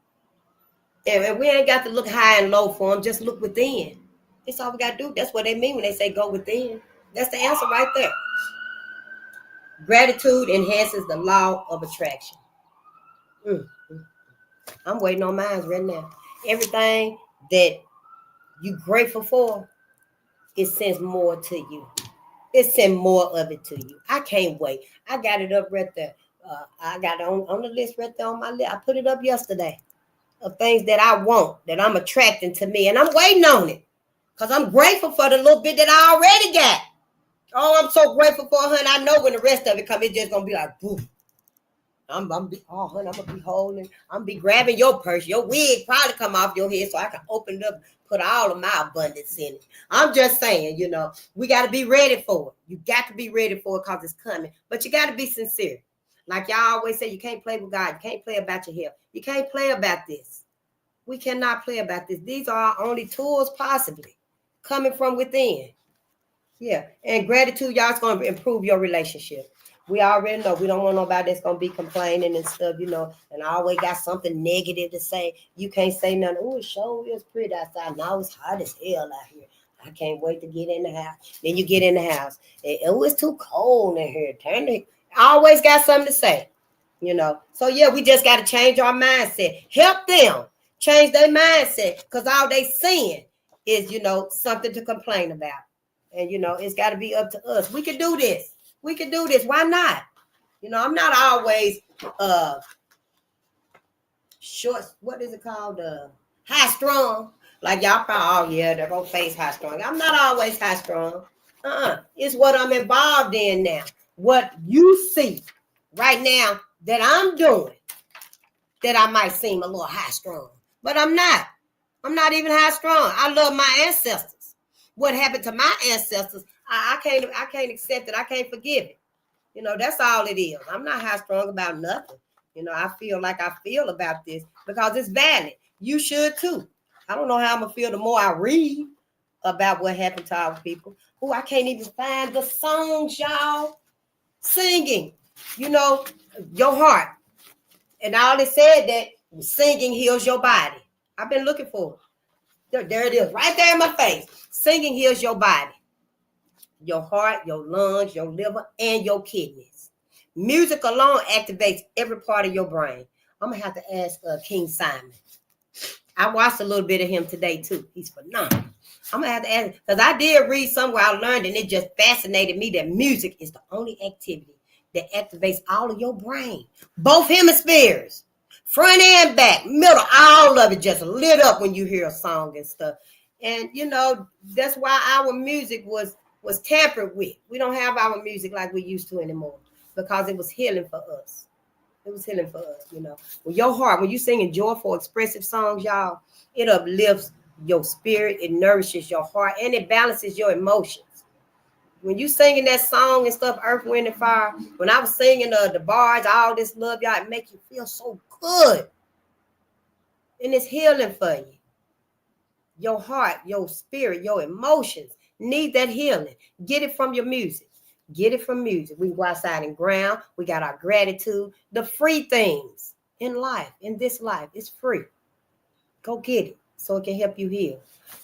And we ain't got to look high and low for them. Just look within. That's all we got to do. That's what they mean when they say go within. That's the answer right there. Gratitude enhances the law of attraction. I'm waiting on mine right now. Everything that you're grateful for, it sends more to you. It sends more of it to you. I can't wait. I got it up right there. I got it on the list right there on my list. I put it up yesterday of things that I want, that I'm attracting to me. And I'm waiting on it because I'm grateful for the little bit that I already got. Oh, I'm so grateful for it, honey. I know when the rest of it comes, it's just going to be like, boom. honey, I'm going to be holding, I'm be grabbing your purse. Your wig probably come off your head so I can open it up, put all of my abundance in it. I'm just saying, you know, we got to be ready for it. You got to be ready for it because it's coming. But you got to be sincere. Like y'all always say, you can't play with God. You can't play about your health. You can't play about this. We cannot play about this. These are our only tools possibly coming from within. Yeah. And gratitude, y'all, is going to improve your relationship. We already know we don't want nobody that's going to be complaining and stuff, you know, and always got something negative to say. You can't say nothing. Oh, it sure is pretty outside. Now it's hot as hell out here. I can't wait to get in the house. Then you get in the house. Oh, it's too cold in here. I always got something to say, you know. So, yeah, we just got to change our mindset. Help them change their mindset because all they seeing is, you know, something to complain about. And, you know, it's got to be up to us. We can do this. We can do this. Why not? You know, I'm not always short. What is it called? High strong. Like y'all probably, oh yeah, they're gonna face high strong. I'm not always high strong. It's what I'm involved in now. What you see right now that I'm doing, that I might seem a little high strong, but I'm not. I'm not even high strong. I love my ancestors. What happened to my ancestors? I can't accept it. I can't forgive it. You know, that's all it is. I'm not high strong about nothing. You know, I feel like I feel about this because it's valid. You should too. I don't know how I'm gonna feel the more I read about what happened to our people. Oh, I can't even find the songs, y'all. Singing, you know, your heart. And all it said that singing heals your body. I've been looking for it. There it is, right there in my face. Singing heals your body. Your heart, your lungs, your liver, and your kidneys. Music alone activates every part of your brain. I'm going to have to ask King Simon. I watched a little bit of him today, too. He's phenomenal. I'm going to have to ask, because I did read somewhere I learned, and it just fascinated me that music is the only activity that activates all of your brain. Both hemispheres, front and back, middle, all of it just lit up when you hear a song and stuff. And, you know, that's why our music was tampered with. We don't have our music like we used to anymore because it was healing for us. It was healing for us, you know. When your heart, when you singing joyful, expressive songs, y'all, it uplifts your spirit, it nourishes your heart, and it balances your emotions. When you singing that song and stuff, Earth, Wind, and Fire, when I was singing the bars, all this love, y'all, it make you feel so good. And it's healing for you. Your heart, your spirit, your emotions need that healing. Get it from your music. Get it from music. We can go outside and ground. We got our gratitude. The free things in life, in this life, it's free. Go get it so it can help you heal.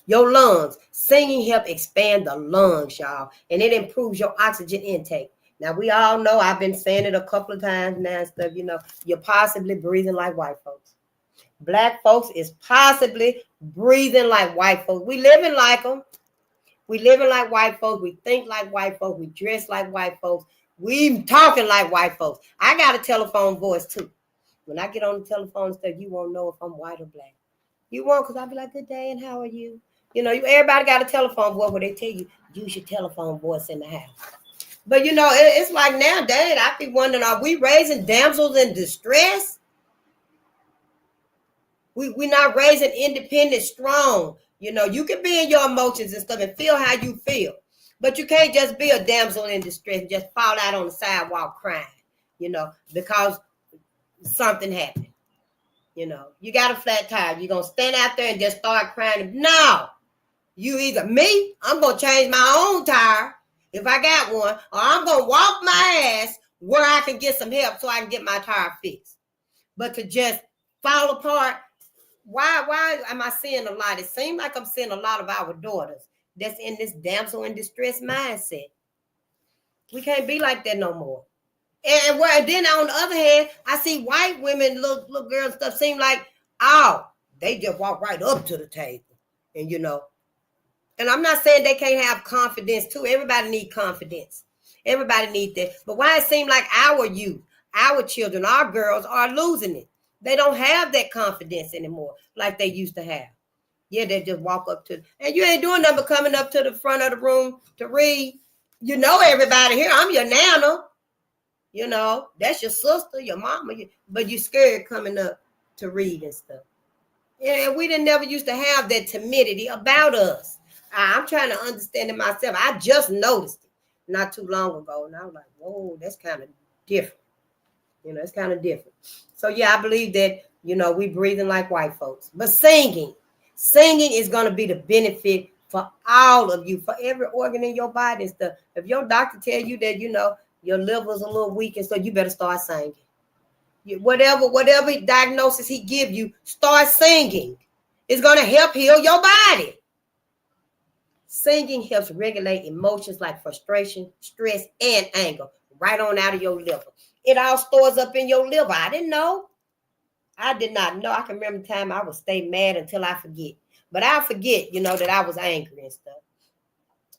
Your lungs. Singing help expand the lungs, y'all. And it improves your oxygen intake. Now, we all know, I've been saying it a couple of times now and stuff, you're possibly breathing like white folks. Black folks is possibly breathing like white folks. We living like them. We living like white folks. We think like white folks. We dress like white folks. We talking like white folks. I got a telephone voice too. When I get on the telephone and stuff, you won't know if I'm white or black. You won't, because I'll be like, good day and how are you? Everybody got a telephone voice where they tell you, use your telephone voice in the house. But, it's like nowadays, I be wondering, are we raising damsels in distress? We're not raising independent, strong. You can be in your emotions and stuff and feel how you feel. But you can't just be a damsel in distress and just fall out on the sidewalk crying, because something happened. You got a flat tire. You're going to stand out there and just start crying. No. You either me, I'm going to change my own tire if I got one, or I'm going to walk my ass where I can get some help so I can get my tire fixed. But to just fall apart, why am I seeing a lot? It seems like I'm seeing a lot of our daughters that's in this damsel in distress mindset. We can't be like that no more. And then on the other hand, I see white women, little girls stuff seem like, they just walk right up to the table. And and I'm not saying they can't have confidence too. Everybody needs confidence. Everybody needs that. But why it seems like our youth, our children, our girls are losing it. They don't have that confidence anymore like they used to have. Yeah, they just walk up to, and you ain't doing nothing but coming up to the front of the room to read. Everybody here. I'm your nana. That's your sister, your mama. But you scared coming up to read and stuff. Yeah, we didn't never used to have that timidity about us. I'm trying to understand it myself. I just noticed it not too long ago. And I was like, whoa, that's kind of different. It's kind of different. So, yeah, I believe that, we breathing like white folks. But singing is going to be the benefit for all of you, for every organ in your body and stuff. If your doctor tell you that, your liver's a little weak and so you better start singing. Whatever diagnosis he give you, start singing. It's going to help heal your body. Singing helps regulate emotions like frustration, stress, and anger right on out of your liver. It all stores up in your liver. I did not know. I can remember the time I would stay mad until I forget. But I'll forget, that I was angry and stuff.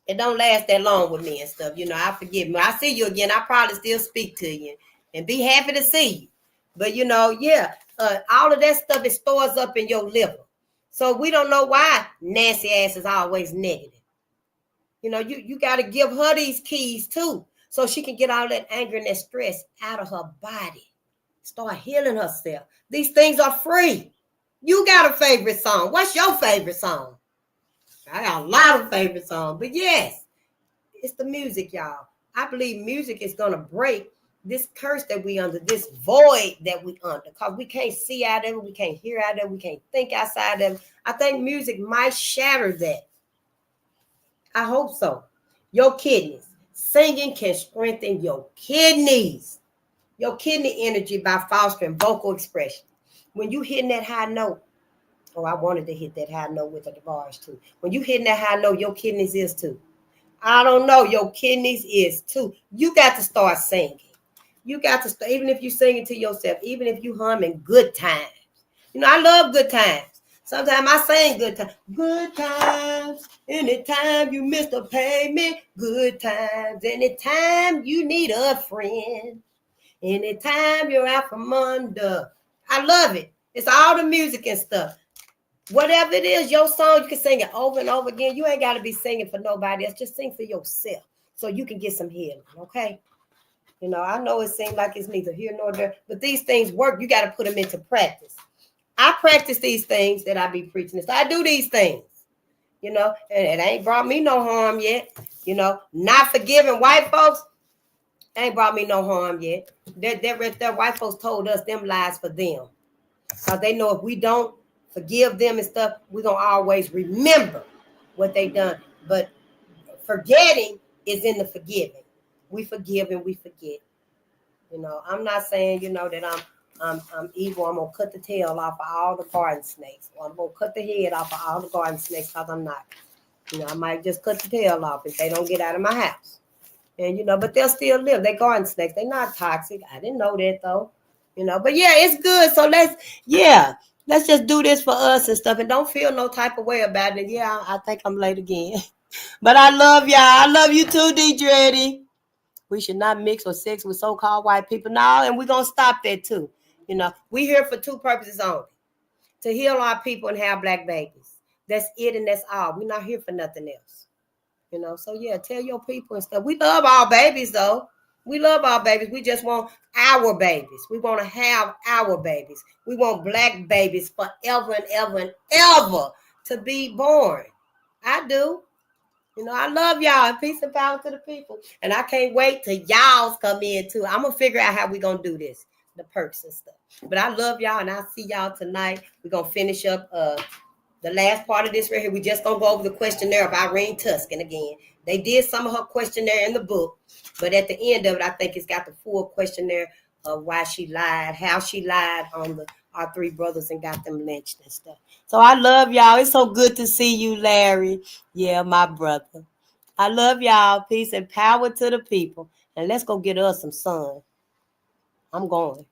It don't last that long with me and stuff. I forget. When I see you again, I probably still speak to you and be happy to see you. But, all of that stuff, it stores up in your liver. So we don't know why Nancy ass is always negative. You got to give her these keys too, so she can get all that anger and that stress out of her body. Start healing herself. These things are free. You got a favorite song. What's your favorite song? I got a lot of favorite songs, but yes, it's the music, y'all. I believe music is going to break this curse that we under, this void that we under, because we can't see out of it, we can't hear out of it, we can't think outside of it. I think music might shatter that. I hope so. Your kidneys. Singing can strengthen your kidneys. Your kidney energy by fostering vocal expression. When you hitting that high note, I wanted to hit that high note with the bars too. When you hitting that high note, your kidneys is too. I don't know, your kidneys is too. You got to start singing. You got to start, even if you singing to yourself, even if you humming good times. I love good times. Sometimes I sing good times. Good times. Anytime you miss the payment. Good times. Anytime you need a friend. Anytime you're out from under. I love it. It's all the music and stuff. Whatever it is, your song, you can sing it over and over again. You ain't got to be singing for nobody else. Just sing for yourself so you can get some healing, okay? I know it seems like it's neither here nor there, but these things work. You got to put them into practice. I practice these things that I be preaching. So I do these things, and it ain't brought me no harm yet. Not forgiving white folks ain't brought me no harm yet. That white folks told us them lies for them. Because they know if we don't forgive them and stuff, we're going to always remember what they done. But forgetting is in the forgiving. We forgive and we forget. I'm not saying, that I'm evil. I'm going to cut the tail off of all the garden snakes. Or I'm going to cut the head off of all the garden snakes because I'm not. I might just cut the tail off if they don't get out of my house. And but they'll still live. They garden snakes. They're not toxic. I didn't know that though. But yeah, it's good. So let's just do this for us and stuff, and don't feel no type of way about it. Yeah, I think I'm late again. But I love y'all. I love you too, D. Dreddy. We should not mix or sex with so-called white people now, and we're gonna stop that too. We here for two purposes only: to heal our people and have black babies. That's it, and that's all. We're not here for nothing else. So yeah, tell your people and stuff. We love our babies though. We love our babies. We just want our babies. We want to have our babies. We want black babies forever and ever and ever to be born. I do. I love y'all. Peace and power to the people. And I can't wait till y'all's come in too. I'm gonna figure out how we gonna do this, the perks and stuff. But I love y'all, and I'll see y'all tonight. We're gonna finish up the last part of this right here. We just gonna go over the questionnaire of Irene Tuscan again. They did some of her questionnaire in the book, but at the end of it, I think it's got the full questionnaire of why she lied, how she lied on our three brothers and got them lynched and stuff. So I love y'all. It's so good to see you, Larry. Yeah, my brother. I love y'all. Peace and power to the people. And let's go get us some sun. I'm going.